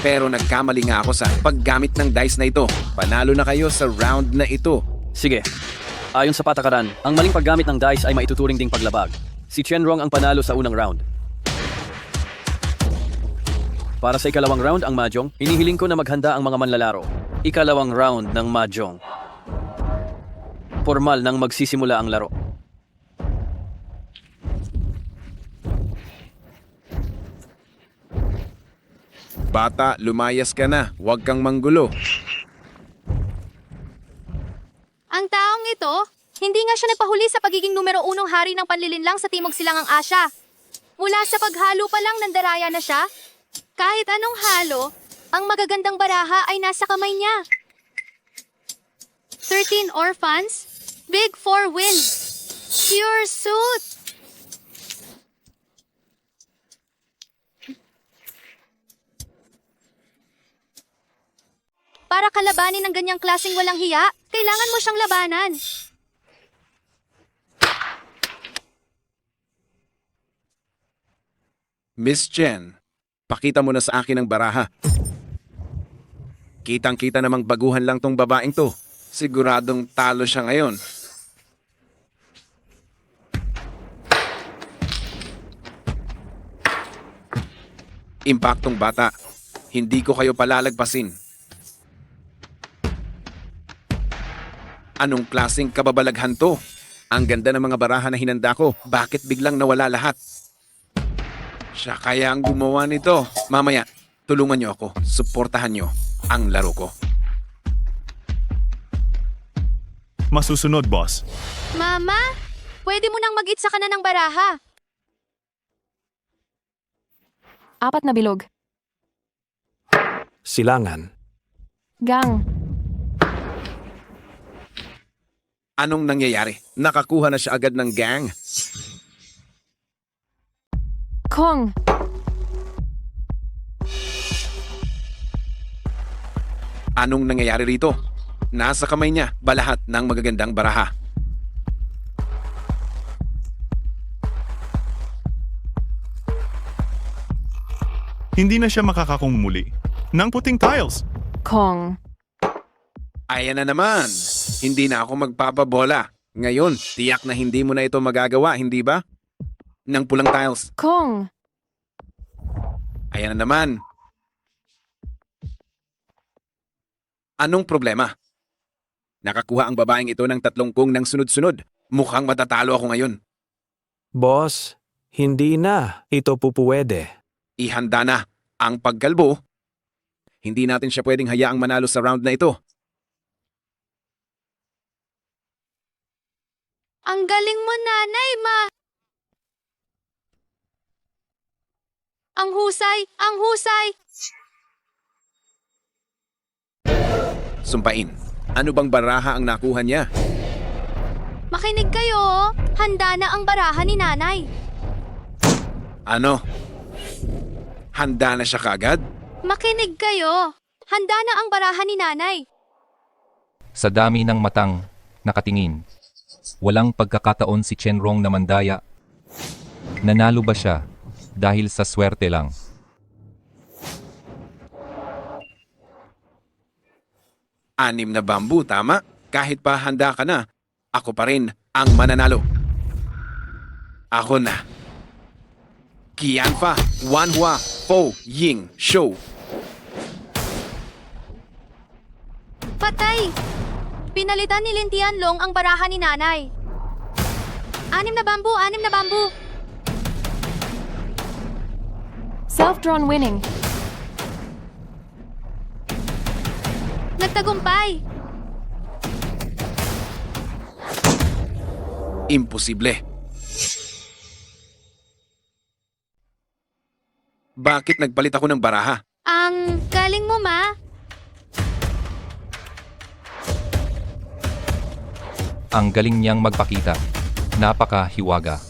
pero nagkamali nga ako sa paggamit ng dice na ito. Panalo na kayo sa round na ito.
Sige. Ayon sa patakaran, ang maling paggamit ng dice ay maituturing ding paglabag. Si Chenrong ang panalo sa unang round. Para sa ikalawang round ang Mahjong, hinihiling ko na maghanda ang mga manlalaro. Ikalawang round ng Mahjong. Formal nang magsisimula ang laro.
Bata, lumayas ka na. Huwag kang manggulo.
Ang taong ito, hindi nga siya nagpahuli sa pagiging numero 1 hari ng panlilinlang sa Timog Silangang Asya. Mula sa paghalo pa lang nandaraya na siya. Kahit anong halo, ang magagandang baraha ay nasa kamay niya. 13 orphans, big 4 wins, pure suit. Para kalabanin ng ganyang klaseng walang hiya, kailangan mo siyang labanan.
Miss Chen, pakita mo na sa akin ang baraha. Kitang-kita namang baguhan lang tong babaeng to. Siguradong talo siya ngayon. Impaktong bata, hindi ko kayo palalagpasin. Anong klaseng kababalaghan to? Ang ganda ng mga baraha na hinanda ko. Bakit biglang nawala lahat? Siya kaya ang gumawa nito. Mamaya, tulungan niyo ako. Suportahan niyo ang laro ko.
Masusunod, boss.
Mama, pwede mo nang mag-itsa ka na ng baraha.
4 na bilog.
Silangan.
Gang.
Anong nangyayari? Nakakuha na siya agad ng gang.
Kong.
Anong nangyayari rito? Nasa kamay niya ba lahat ng magagandang baraha?
Hindi na siya makakakong muli ng puting tiles.
Kong.
Ayan na naman. Hindi na ako magpapabola. Ngayon, tiyak na hindi mo na ito magagawa, hindi ba? Ng pulang tiles.
Kong.
Ayan na naman. Anong problema? Nakakuha ang babaeng ito ng 3 kung ng sunod-sunod. Mukhang matatalo ako ngayon.
Boss, hindi na. Ito pupuwede.
Ihanda na ang pagkalbo. Hindi natin siya pwedeng hayaang manalo sa round na ito.
Ang galing mo, nanay, ma! Ang husay! Ang husay!
Sumpain. Ano bang baraha ang nakuha niya?
Makinig kayo! Handa na ang baraha ni nanay.
Ano? Handa na siya kagad?
Makinig kayo! Handa na ang baraha ni nanay.
Sa dami ng matang nakatingin, walang pagkakataon si Chenrong na mandaya. Nanalo ba siya dahil sa swerte lang?
Anim na bambu, tama? Kahit pa handa ka na, ako pa rin ang mananalo. Ako na. Qianfa, Wanhua, Po, Ying, Shou.
Patay! Pinalitan ni Lin Tianlong ang baraha ni nanay. 6 na bambu, 6 na bambu.
Self-drawn winning.
Nagtagumpay.
Imposible. Bakit nagpalit ako ng baraha?
Ang galing mo, ma.
Ang galing niyang magpakita. Napakahiwaga.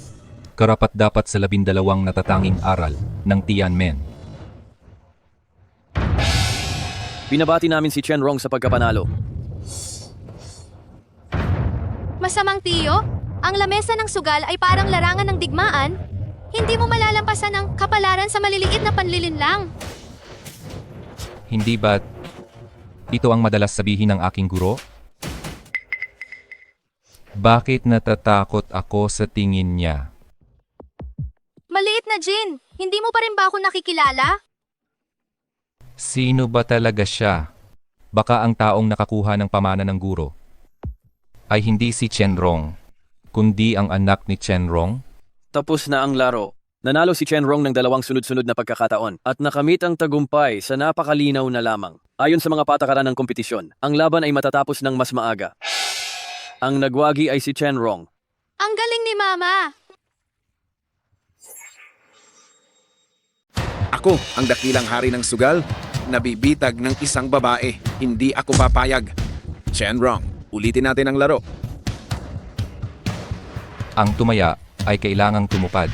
Karapat-dapat sa 12 natatanging aral ng Tianmen.
Binabati namin si Chenrong sa pagkapanalo.
Masamang tiyo, ang lamesa ng sugal ay parang larangan ng digmaan. Hindi mo malalampasan ang kapalaran sa maliliit na panlilinlang.
Hindi ba't ito ang madalas sabihin ng aking guro? Bakit natatakot ako sa tingin niya?
Maliit na Jin, hindi mo pa rin ba ako nakikilala?
Sino ba talaga siya? Baka ang taong nakakuha ng pamana ng guro ay hindi si Chenrong, kundi ang anak ni Chenrong?
Tapos na ang laro. Nanalo si Chenrong ng 2 sunod-sunod na pagkakataon at nakamit ang tagumpay sa napakalinaw na lamang. Ayon sa mga patakaran ng kompetisyon, ang laban ay matatapos ng mas maaga. Ang nagwagi ay si Chenrong.
Ang galing ni Mama!
Ako ang dakilang hari ng sugal, nabibitag ng isang babae. Hindi ako papayag. Chenrong, ulitin natin ang laro.
Ang tumaya ay kailangang tumupad.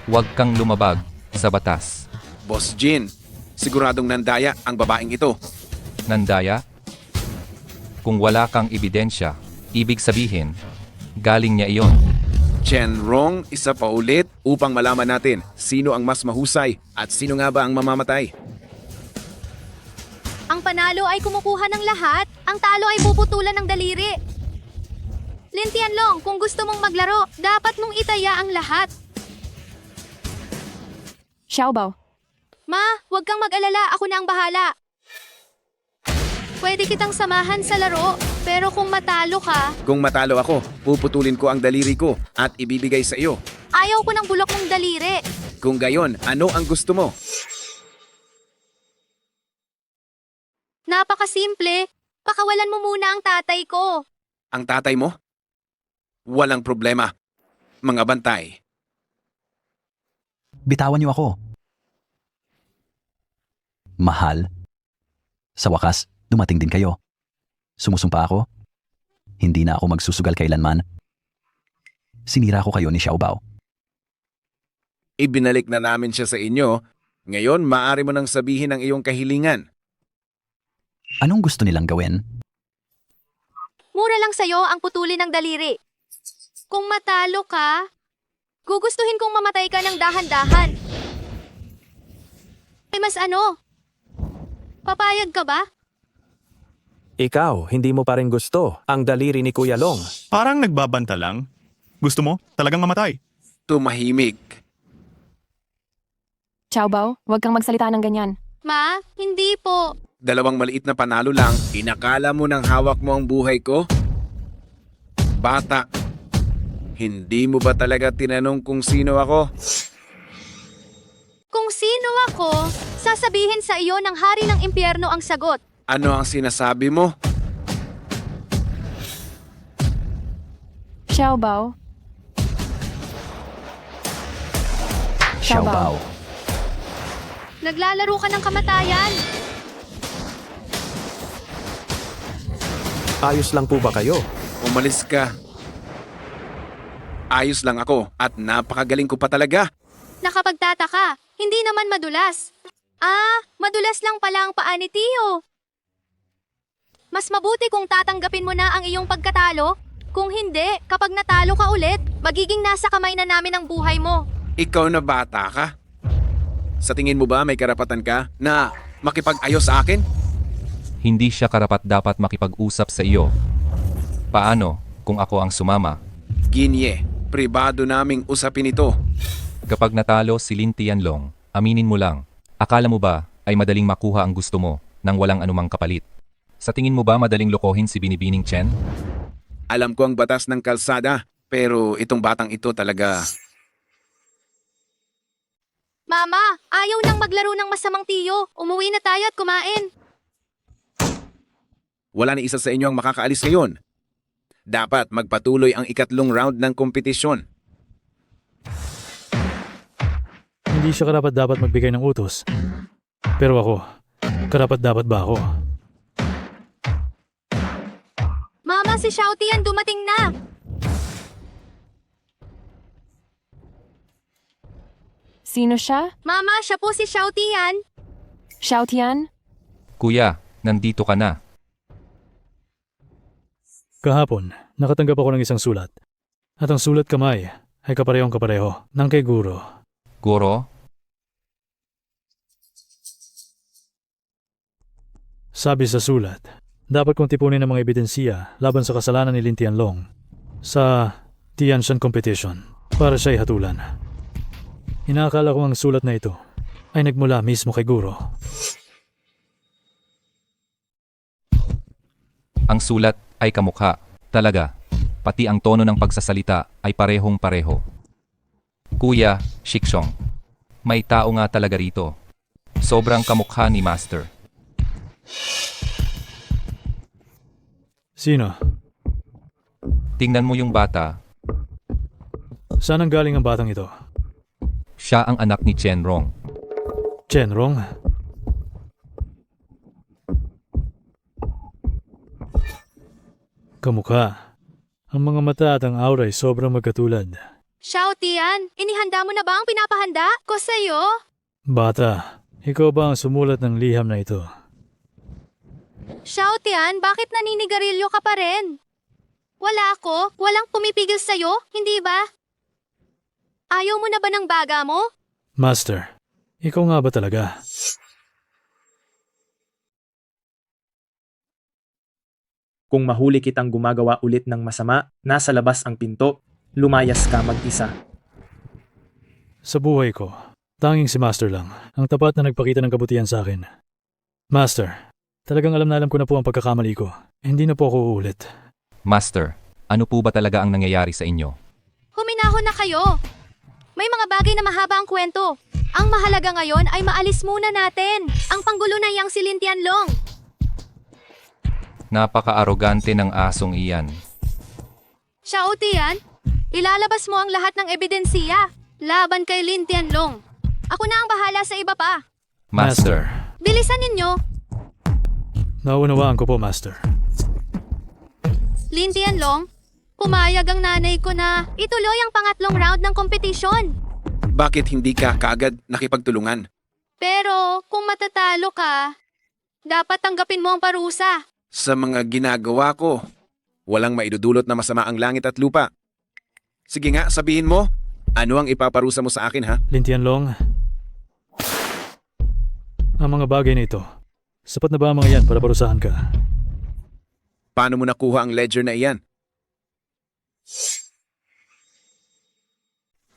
Huwag kang lumabag sa batas.
Boss Jin, siguradong nandaya ang babaeng ito.
Nandaya? Kung wala kang ebidensya, ibig sabihin, galing niya iyon.
Chenrong, isa pa ulit upang malaman natin sino ang mas mahusay at sino nga ba ang mamamatay.
Ang panalo ay kumukuha ng lahat. Ang talo ay puputulan ng daliri. Lin Tianlong, kung gusto mong maglaro, dapat mong itaya ang lahat.
Xiaobao.
Ma, huwag kang mag-alala. Ako na ang bahala. Pwede kitang samahan sa laro, pero kung matalo ka,
Kung matalo ako, puputulin ko ang daliri ko at ibibigay sa iyo.
ayaw ko ng bulok mong daliri.
Kung gayon, ano ang gusto mo?
Napakasimple. Pakawalan mo muna ang tatay ko.
Ang tatay mo? Walang problema. Mga bantay.
Bitawan niyo ako. Mahal. Sa wakas, Dumating din kayo. Sumusumpa ako. Hindi na ako magsusugal kailanman. Sinira ko kayo ni Xiaobao.
Ibinalik na namin siya sa inyo. Ngayon, maaari mo nang sabihin ang iyong kahilingan.
Anong gusto nilang gawin?
Mura lang sa'yo ang putulin ng daliri. Kung matalo ka, gugustuhin kong mamatay ka ng dahan-dahan. Ay mas ano? Papayag ka ba?
Ikaw, hindi mo pa rin gusto ang daliri ni Kuya Long.
Parang nagbabanta lang. Gusto mo talagang mamatay?
Tumahimik.
Xiaobao, huwag kang magsalita ng ganyan.
Ma, hindi po.
2 maliit na panalo lang, inakala mo nang hawak mo ang buhay ko? Bata, hindi mo ba talaga tinanong kung sino ako?
Kung sino ako, sasabihin sa iyo ng hari ng impyerno ang sagot.
Ano ang sinasabi mo?
Xiaobao.
Xiaobao.
Naglalaro ka ng kamatayan.
Ayos lang po ba kayo?
Umalis ka. Ayos lang ako at napakagaling ko pa talaga.
Nakapagtataka, hindi naman madulas. Madulas lang pala ang paa ni Tio. Mas mabuti kung tatanggapin mo na ang iyong pagkatalo. Kung hindi, kapag natalo ka ulit, magiging nasa kamay na namin ang buhay mo.
Ikaw na bata ka? Sa tingin mo ba may karapatan ka na makipag-ayos sa akin?
Hindi siya karapat-dapat makipag-usap sa iyo. Paano kung ako ang sumama?
Ginye, pribado naming usapin ito.
Kapag natalo si Lin Tianlong, aminin mo lang, akala mo ba ay madaling makuha ang gusto mo nang walang anumang kapalit? Sa tingin mo ba madaling lokohin si Binibining Chen?
Alam ko ang batas ng kalsada, pero itong batang ito talaga...
Mama, ayaw nang maglaro ng masamang Tio. Umuwi na tayo at kumain.
Wala ni isa sa inyo ang makakaalis ngayon. Dapat magpatuloy ang 3 round ng kompetisyon.
Hindi siya karapat-dapat magbigay ng utos. Pero ako, karapat-dapat ba ako?
Mama, si Xiao Tian dumating na.
Sino siya?
Mama, siya po si Xiao Tian.
Xiao Tian?
Kuya, nandito ka na.
Kahapon, nakatanggap ako ng isang sulat. At ang sulat kamay ay kaparehong kapareho ng kay Guro.
Guro?
Sabi sa sulat, dapat kong tipunin ang mga ebidensiya laban sa kasalanan ni Lin Tianlong sa Tianshan competition para siya hatulan. Inaakala ko ang sulat na ito ay nagmula mismo kay Guro.
Ang sulat ay kamukha. Talaga. Pati ang tono ng pagsasalita ay parehong-pareho. Kuya, Shikshong. May tao nga talaga rito. Sobrang kamukha ni Master.
Sino?
Tingnan mo yung bata.
Saan ang galing ang batang ito?
Siya ang anak ni Chenrong.
Chenrong? Kamukha. Ang mga mata at ang aura ay sobrang magkatulad.
Xiao Tian, inihanda mo na ba ang pinapahanda ko sa'yo?
Bata, ikaw ba ang sumulat ng liham na ito?
Xiao Tian, bakit naninigarilyo ka pa rin? Wala ako, walang pumipigil sa'yo, hindi ba? Ayaw mo na ba ng baga mo?
Master, ikaw nga ba talaga?
Kung mahuli kitang gumagawa ulit ng masama, nasa labas ang pinto, lumayas ka mag-isa.
Sa buhay ko, tanging si Master lang ang tapat na nagpakita ng kabutihan sa akin. Master, talagang alam na alam ko na po ang pagkakamali ko. Hindi na po ako uulit.
Master, ano po ba talaga ang nangyayari sa inyo?
Huminahon na kayo! May mga bagay na mahaba ang kwento. Ang mahalaga ngayon ay maalis muna natin ang panggulo na yang si Lin Tianlong.
Napaka-arogante ng asong iyan.
Xiao Tian, ilalabas mo ang lahat ng ebidensiya laban kay Lin Tianlong. Ako na ang bahala sa iba pa.
Master.
Bilisan ninyo.
Naunawaan ko po, Master.
Lin Tianlong, pumayag ang nanay ko na ituloy ang pangatlong round ng kompetisyon.
Bakit hindi ka kaagad nakipagtulungan?
Pero kung matatalo ka, dapat tanggapin mo ang parusa.
Sa mga ginagawa ko, walang maidudulot na masama ang langit at lupa. Sige nga, sabihin mo, ano ang ipaparusa mo sa akin, ha?
Lin Tianlong, ang mga bagay na ito, sapat na ba ang mga yan para parusahan ka?
Paano mo nakuha ang ledger na iyan?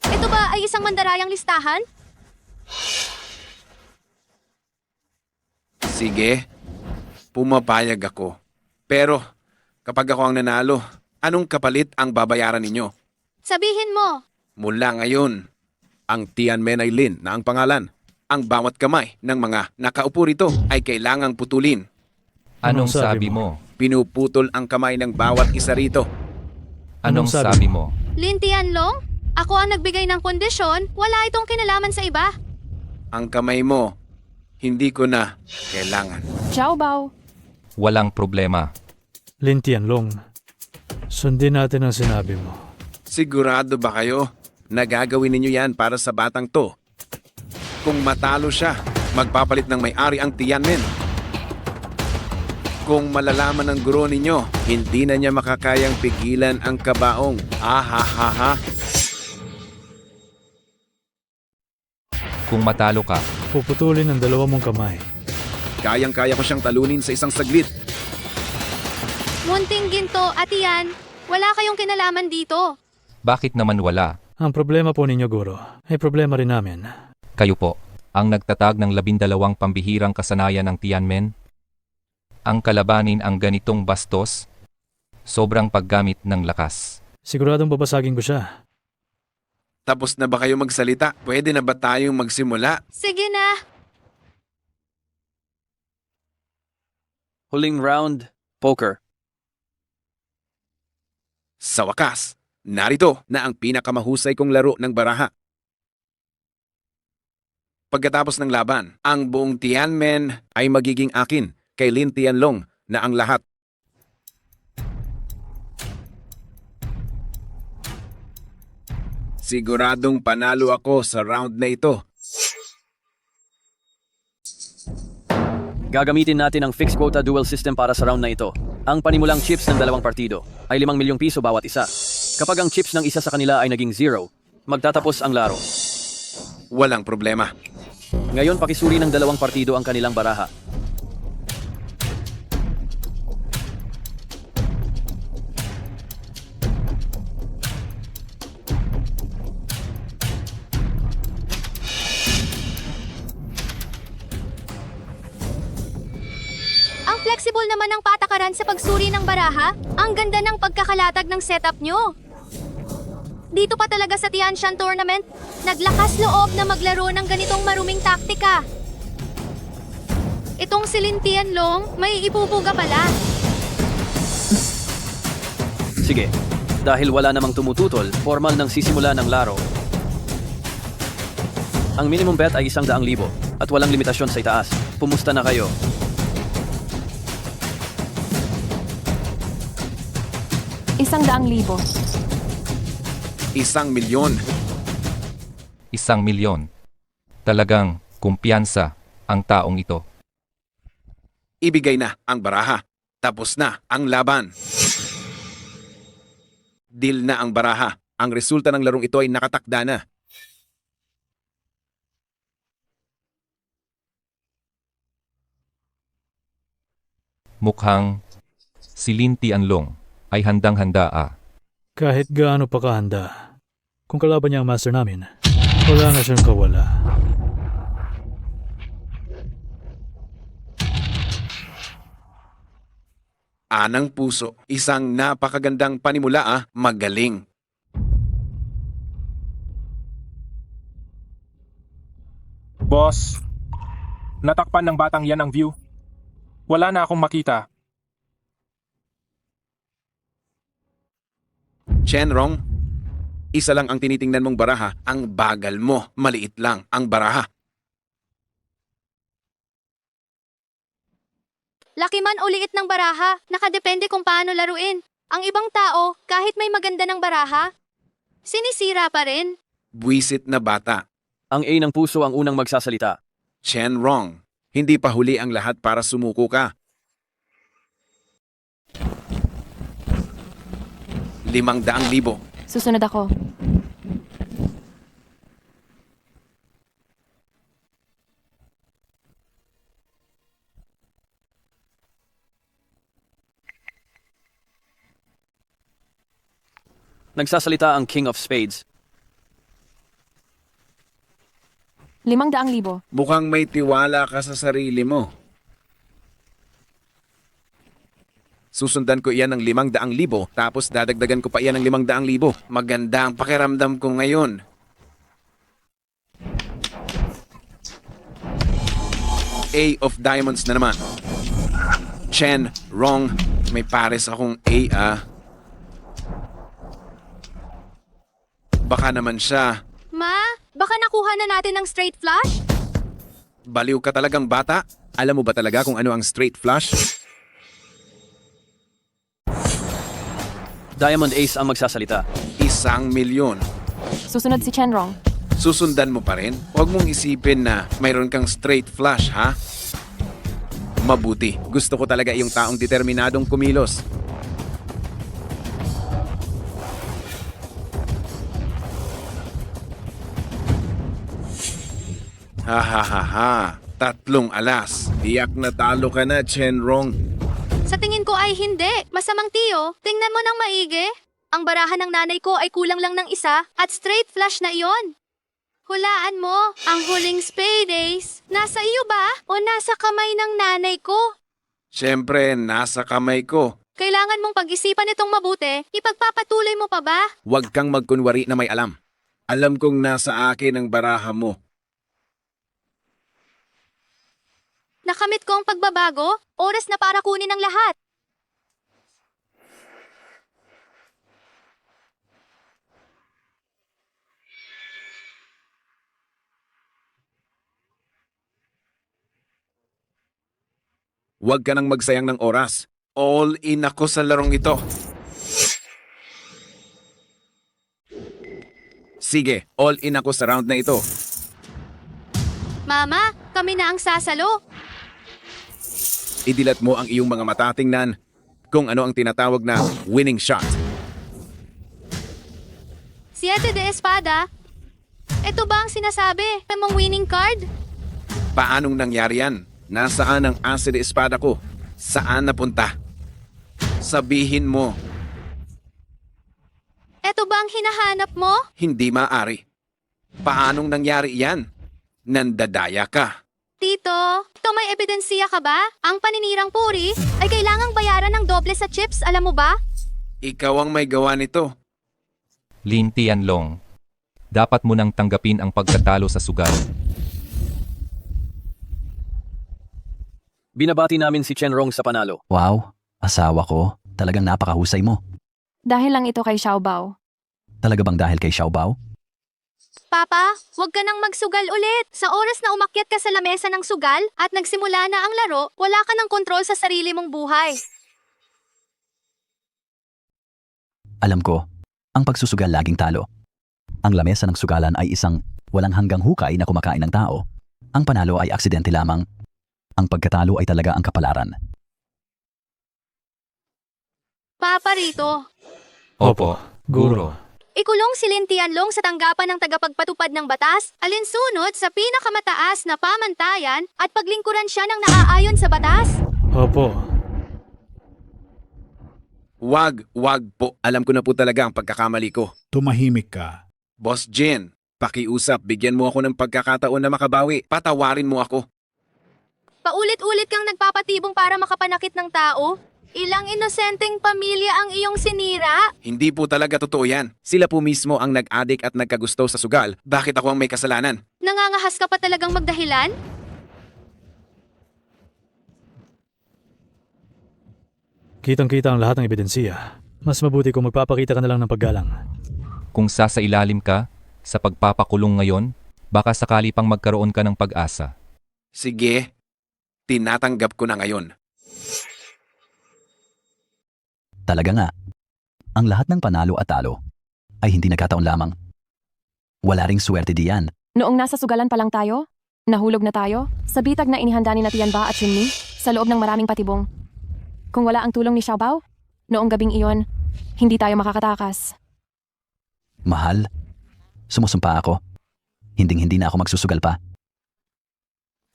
Ito ba ay isang mandarayang listahan?
Sige, pumapayag ako. Pero kapag ako ang nanalo, anong kapalit ang babayaran ninyo?
Sabihin mo.
Mula ngayon, ang Tianmen ay Lin na ang pangalan. Ang bawat kamay ng mga nakaupo rito ay kailangang putulin.
Anong sabi mo?
Pinuputol ang kamay ng bawat isa rito.
Anong sabi mo?
Lin Tianlong, ako ang nagbigay ng kondisyon, wala itong kinalaman sa iba.
Ang kamay mo, hindi ko na kailangan.
Xiao Bao.
Walang problema.
Lin Tianlong, sundin natin ang sinabi mo.
Sigurado ba kayo na gagawin ninyo yan para sa batang to? Kung matalo siya, magpapalit ng may-ari ang Tianmen. Kung malalaman ng guro ninyo, hindi na niya makakayang pigilan ang kabaong. Ahahaha.
Kung matalo ka,
Puputulin ang dalawa mong kamay.
Kayang-kaya ko siyang talunin sa isang saglit.
Munting ginto at iyan, wala kayong kinalaman dito.
bakit naman wala?
Ang problema po ninyo, Guro, ay problema rin namin.
Kayo po, ang nagtatag ng 12 pambihirang kasanayan ng Tianmen? Ang kalabanin ang ganitong bastos? Sobrang paggamit ng lakas.
Siguradong babasagin ko siya.
Tapos na ba kayo magsalita? Pwede na ba tayong magsimula?
Sige na.
Huling round, poker.
Sa wakas, narito na ang pinakamahusay kong laro ng baraha. Pagkatapos ng laban, ang buong Tianmen ay magiging akin kay Lin Tianlong na ang lahat. Siguradong panalo ako sa round na ito.
Gagamitin natin ang fixed quota dual system para sa round na ito. Ang panimulang chips ng dalawang partido ay 5 milyong piso bawat isa. Kapag ang chips ng isa sa kanila ay naging 0, magtatapos ang laro.
Walang problema.
Ngayon pakisuri ng dalawang partido ang kanilang baraha.
Ang flexible naman ng patakaran sa pagsuri ng baraha. Ang ganda ng pagkakalatag ng setup nyo. Dito pa talaga sa Tianshan Tournament, naglakas loob na maglaro ng ganitong maruming taktika. Itong si Lin Tianlong, may ipupuga pala.
Sige, dahil wala namang tumututol, formal nang sisimula ng laro. Ang minimum bet ay 100,000 at walang limitasyon sa itaas. Pumusta na kayo?
$100,000.
1 milyon.
1 milyon. Talagang kumpiyansa ang taong ito.
Ibigay na ang baraha. Tapos na ang laban. Deal na ang baraha. Ang resulta ng larong ito ay nakatakda na.
Mukhang si Lin Tianlong ay handang-handa .
Kahit gaano pa kahanda. Kung kalaban niya ang master namin, wala na siyang kawala.
Anang puso. Isang napakagandang panimula . Magaling.
Boss, natakpan ng batang yan ang view. Wala na akong makita.
Chenrong, isa lang ang tinitingnan mong baraha. Ang bagal mo. Maliit lang ang baraha.
Laki man o liit ng baraha, nakadepende kung paano laruin. Ang ibang tao, kahit may maganda ng baraha, sinisira pa rin.
Buwisit na bata.
Ang A ng puso ang unang magsasalita.
Chenrong, hindi pa huli ang lahat para sumuko ka. 500,000.
Susunod ako.
Nagsasalita ang King of Spades.
500,000.
Mukhang may tiwala ka sa sarili mo. Susundan ko iyan ng 500,000 tapos dadagdagan ko pa iyan ng 500,000. Maganda ang pakiramdam ko ngayon. A of Diamonds na naman. Chen, wrong. May pares akong A. Baka naman siya.
Ma, baka nakuha na natin ng straight flush?
Baliw ka talagang bata. Alam mo ba talaga kung ano ang straight flush?
Diamond Ace ang magsasalita.
1,000,000.
Susunod si Chenrong.
Susundan mo pa rin? Huwag mong isipin na mayroon kang straight flush, ha? Mabuti. Gusto ko talaga yung taong determinadong kumilos. Ha. 3 alas. Tiyak na talo ka na, Chenrong.
Sa tingin ko ay hindi. Masamang tiyo, tingnan mo ng maigi. Ang baraha ng nanay ko ay kulang lang ng isa at straight flush na iyon. Hulaan mo, ang huling spade ace, nasa iyo ba o nasa kamay ng nanay ko?
Siyempre, nasa kamay ko.
Kailangan mong pag-isipan itong mabuti, ipagpapatuloy mo pa ba?
Huwag kang magkunwari na may alam. Alam kong nasa akin ang baraha mo.
Nakamit ko ang pagbabago, oras na para kunin ang lahat.
Huwag ka nang magsayang ng oras. All in ako sa larong ito. Sige, all in ako sa round na ito.
Mama, kami na ang sasalo.
Idilat mo ang iyong mga mata, tingnan kung ano ang tinatawag na winning shot.
7 de espada. Ito ba ang sinasabi mong winning card?
Paanong nangyari yan? Nasaan ang ase de espada ko? Saan napunta? Sabihin mo.
Ito ba ang hinahanap mo?
Hindi maaari. Paanong nangyari yan? Nandadaya ka.
Tito, ito may ebidensya ka ba? Ang paninirang puri ay kailangang bayaran ng doble sa chips, alam mo ba?
Ikaw ang may gawa nito.
Lin Tianlong. Dapat mo nang tanggapin ang pagkatalo sa sugal.
Binabati namin si Chenrong sa panalo.
Wow, asawa ko. Talagang napakahusay mo.
Dahil lang ito kay Xiaobao.
Talaga bang dahil kay Xiaobao?
Papa, huwag ka nang magsugal ulit. Sa oras na umakyat ka sa lamesa ng sugal at nagsimula na ang laro, wala ka ng kontrol sa sarili mong buhay.
Alam ko, ang pagsusugal laging talo. Ang lamesa ng sugalan ay isang walang hanggang hukay na kumakain ng tao. Ang panalo ay aksidente lamang. Ang pagkatalo ay talaga ang kapalaran.
Papa rito,
Opo, guro.
ikulong si Lin Tianlong sa tanggapan ng tagapagpatupad ng batas, alinsunod sa pinakamataas na pamantayan at paglingkuran siya ng naaayon sa batas.
Opo.
Wag po. Alam ko na po talaga ang pagkakamali ko.
Tumahimik ka.
Boss Jin, pakiusap, bigyan mo ako ng pagkakataon na makabawi. Patawarin mo ako.
Paulit-ulit kang nagpapatibong para makapanakit ng tao. Ilang inosenteng pamilya ang iyong sinira.
Hindi po talaga totoo yan. Sila po mismo ang nag-adik at nagkagusto sa sugal. Bakit ako ang may kasalanan?
Nangangahas ka pa talagang magdahilan?
Kitang-kita ang lahat ng ebidensya. Mas mabuti kung magpapakita ka na lang ng paggalang.
Kung sasailalim ka sa pagpapakulong ngayon, baka sakali pang magkaroon ka ng pag-asa.
Sige, tinatanggap ko na ngayon.
Talaga nga. Ang lahat ng panalo at talo ay hindi nagkataon lamang. Wala ring swerte diyan.
Noong nasa sugalan pa lang tayo, nahulog na tayo, sa bitag na inihanda ni Tianba at Chunmi, sa loob ng maraming patibong. Kung wala ang tulong ni Xiaobao, noong gabing iyon, hindi tayo makakatakas.
Mahal, sumusumpa ako. Hinding-hindi na ako magsusugal pa.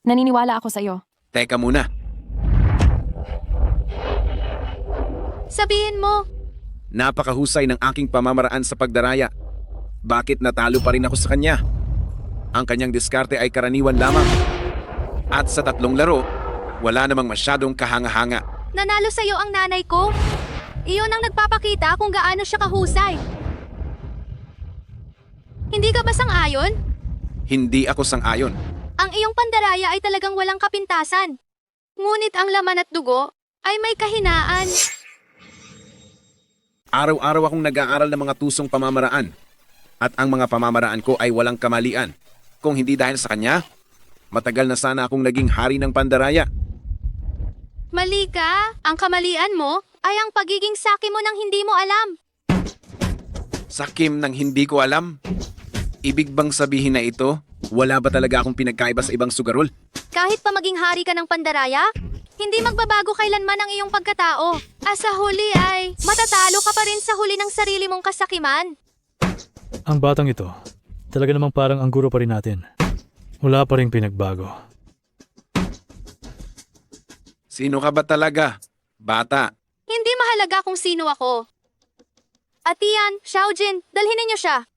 Naniniwala ako sa iyo.
Teka muna.
Sabihin mo,
Napakahusay ng aking pamamaraan sa pagdaraya. Bakit natalo pa rin ako sa kanya? Ang kanyang diskarte ay karaniwan lamang. At sa 3 laro, wala namang masyadong kahanga-hanga.
nanalo sa'yo ang nanay ko. Iyon ang nagpapakita kung gaano siya kahusay. Hindi ka ba sang-ayon?
Hindi ako sang-ayon.
Ang iyong pandaraya ay talagang walang kapintasan. Ngunit ang laman at dugo ay may kahinaan.
Araw-araw akong nag-aaral ng mga tusong pamamaraan. At ang mga pamamaraan ko ay walang kamalian. Kung hindi dahil sa kanya, matagal na sana akong naging hari ng pandaraya.
Mali ka. Ang kamalian mo ay ang pagiging saki mo nang hindi mo alam.
Sakim ng hindi ko alam? Ibig bang sabihin na ito, wala ba talaga akong pinagkaiba sa ibang sugarol?
Kahit pa maging hari ka ng pandaraya, hindi magbabago kailanman ang iyong pagkatao. At sa huli ay, matatalo ka pa rin sa huli ng sarili mong kasakiman.
Ang batang ito, talaga namang parang ang guro pa rin natin. Wala pa rin pinagbago.
Sino ka ba talaga? Bata.
Hindi mahalaga kung sino ako. Atian, Xiaojin, dalhin ninyo siya.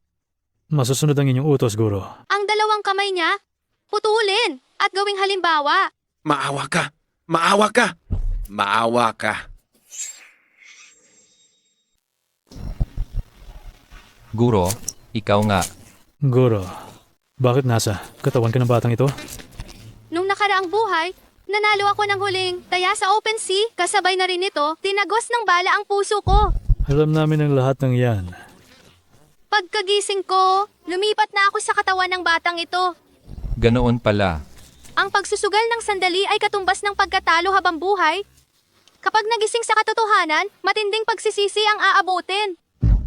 Masusunod ang inyong utos, guro.
Ang 2 kamay niya, putulin at gawing halimbawa.
Maawa ka! Maawa ka! Maawa ka!
Guro, ikaw nga.
Guro, bakit nasa katawan ka ng batang ito?
Nung nakaraang buhay, nanalo ako ng huling taya sa Open Sea. Kasabay na rin ito, tinagos ng bala ang puso ko.
Alam namin ang lahat ng yan.
Pagkagising ko, lumipat na ako sa katawan ng batang ito.
Ganoon pala.
Ang pagsusugal ng sandali ay katumbas ng pagkatalo habang buhay. Kapag nagising sa katotohanan, matinding pagsisisi ang aabutin.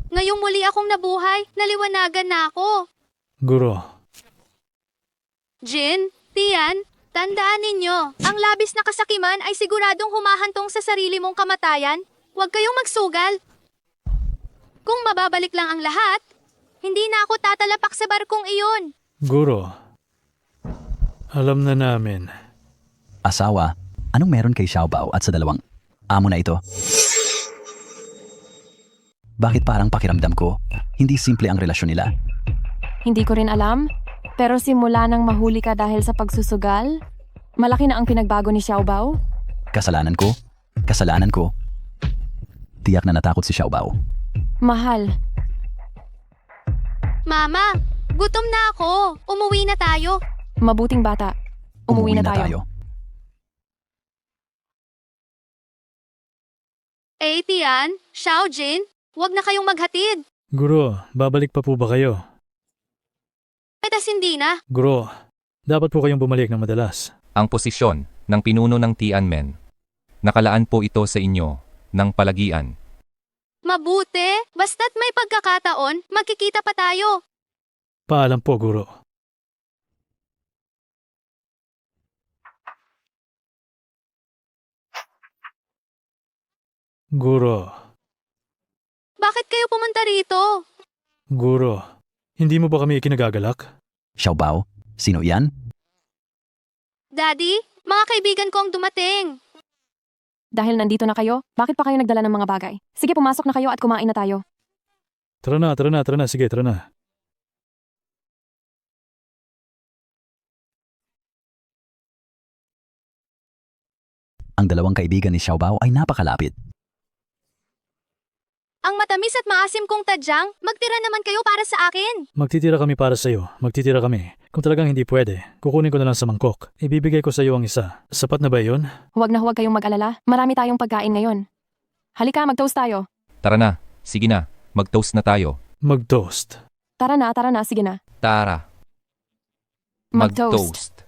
Ngayong muli akong nabuhay, naliwanagan na ako.
Guro,
Jin, Tian, tandaan ninyo, ang labis na kasakiman ay siguradong humahantong sa sarili mong kamatayan. Huwag kayong magsugal. Kung mababalik lang ang lahat, hindi na ako tatalapak sa barkong iyon.
Guro, alam na namin.
Asawa, anong meron kay Xiaobao at sa 2 amo na ito? Bakit parang pakiramdam ko, hindi simple ang relasyon nila?
Hindi ko rin alam, pero simula nang mahuli ka dahil sa pagsusugal, malaki na ang pinagbago ni Xiaobao.
Kasalanan ko? Kasalanan ko? Tiyak na natakot si Xiaobao.
Mahal,
Mama, gutom na ako. Umuwi na tayo.
mabuting bata. Umuwi na tayo.
Tian, Xiaojin, huwag na kayong maghatid.
Guro, babalik pa po ba kayo?
Petas hindi na.
Guro, dapat po kayong bumalik ng madalas.
Ang posisyon ng pinuno ng Tianmen. Nakalaan po ito sa inyo ng palagian.
Mabuti, basta't may pagkakataon, magkikita pa tayo.
Paalam po, guro. Guro,
Bakit kayo pumunta rito?
guro, hindi mo ba kami ikinagagalak?
Xiaobao, sino yan?
Daddy, mga kaibigan ko ang dumating.
Dahil nandito na kayo, bakit pa kayo nagdala ng mga bagay? Sige, pumasok na kayo at kumain na tayo.
Tara na, sige, tara na.
Ang 2 kaibigan ni Xiaobao ay napakalapit.
Ang matamis at maasim kong tadyang, magtira naman kayo para sa akin.
Magtitira kami para sa'yo, magtitira kami. Kung talagang hindi pwede, kukunin ko na lang sa mangkok. Ibibigay ko sa iyo ang isa. Sapat na ba yun?
Huwag kayong mag-alala, marami tayong pagkain ngayon. Halika, mag-toast tayo.
Tara na, sige na, mag-toast na tayo.
Mag-toast.
Tara na, sige na.
Tara.
Mag-toast.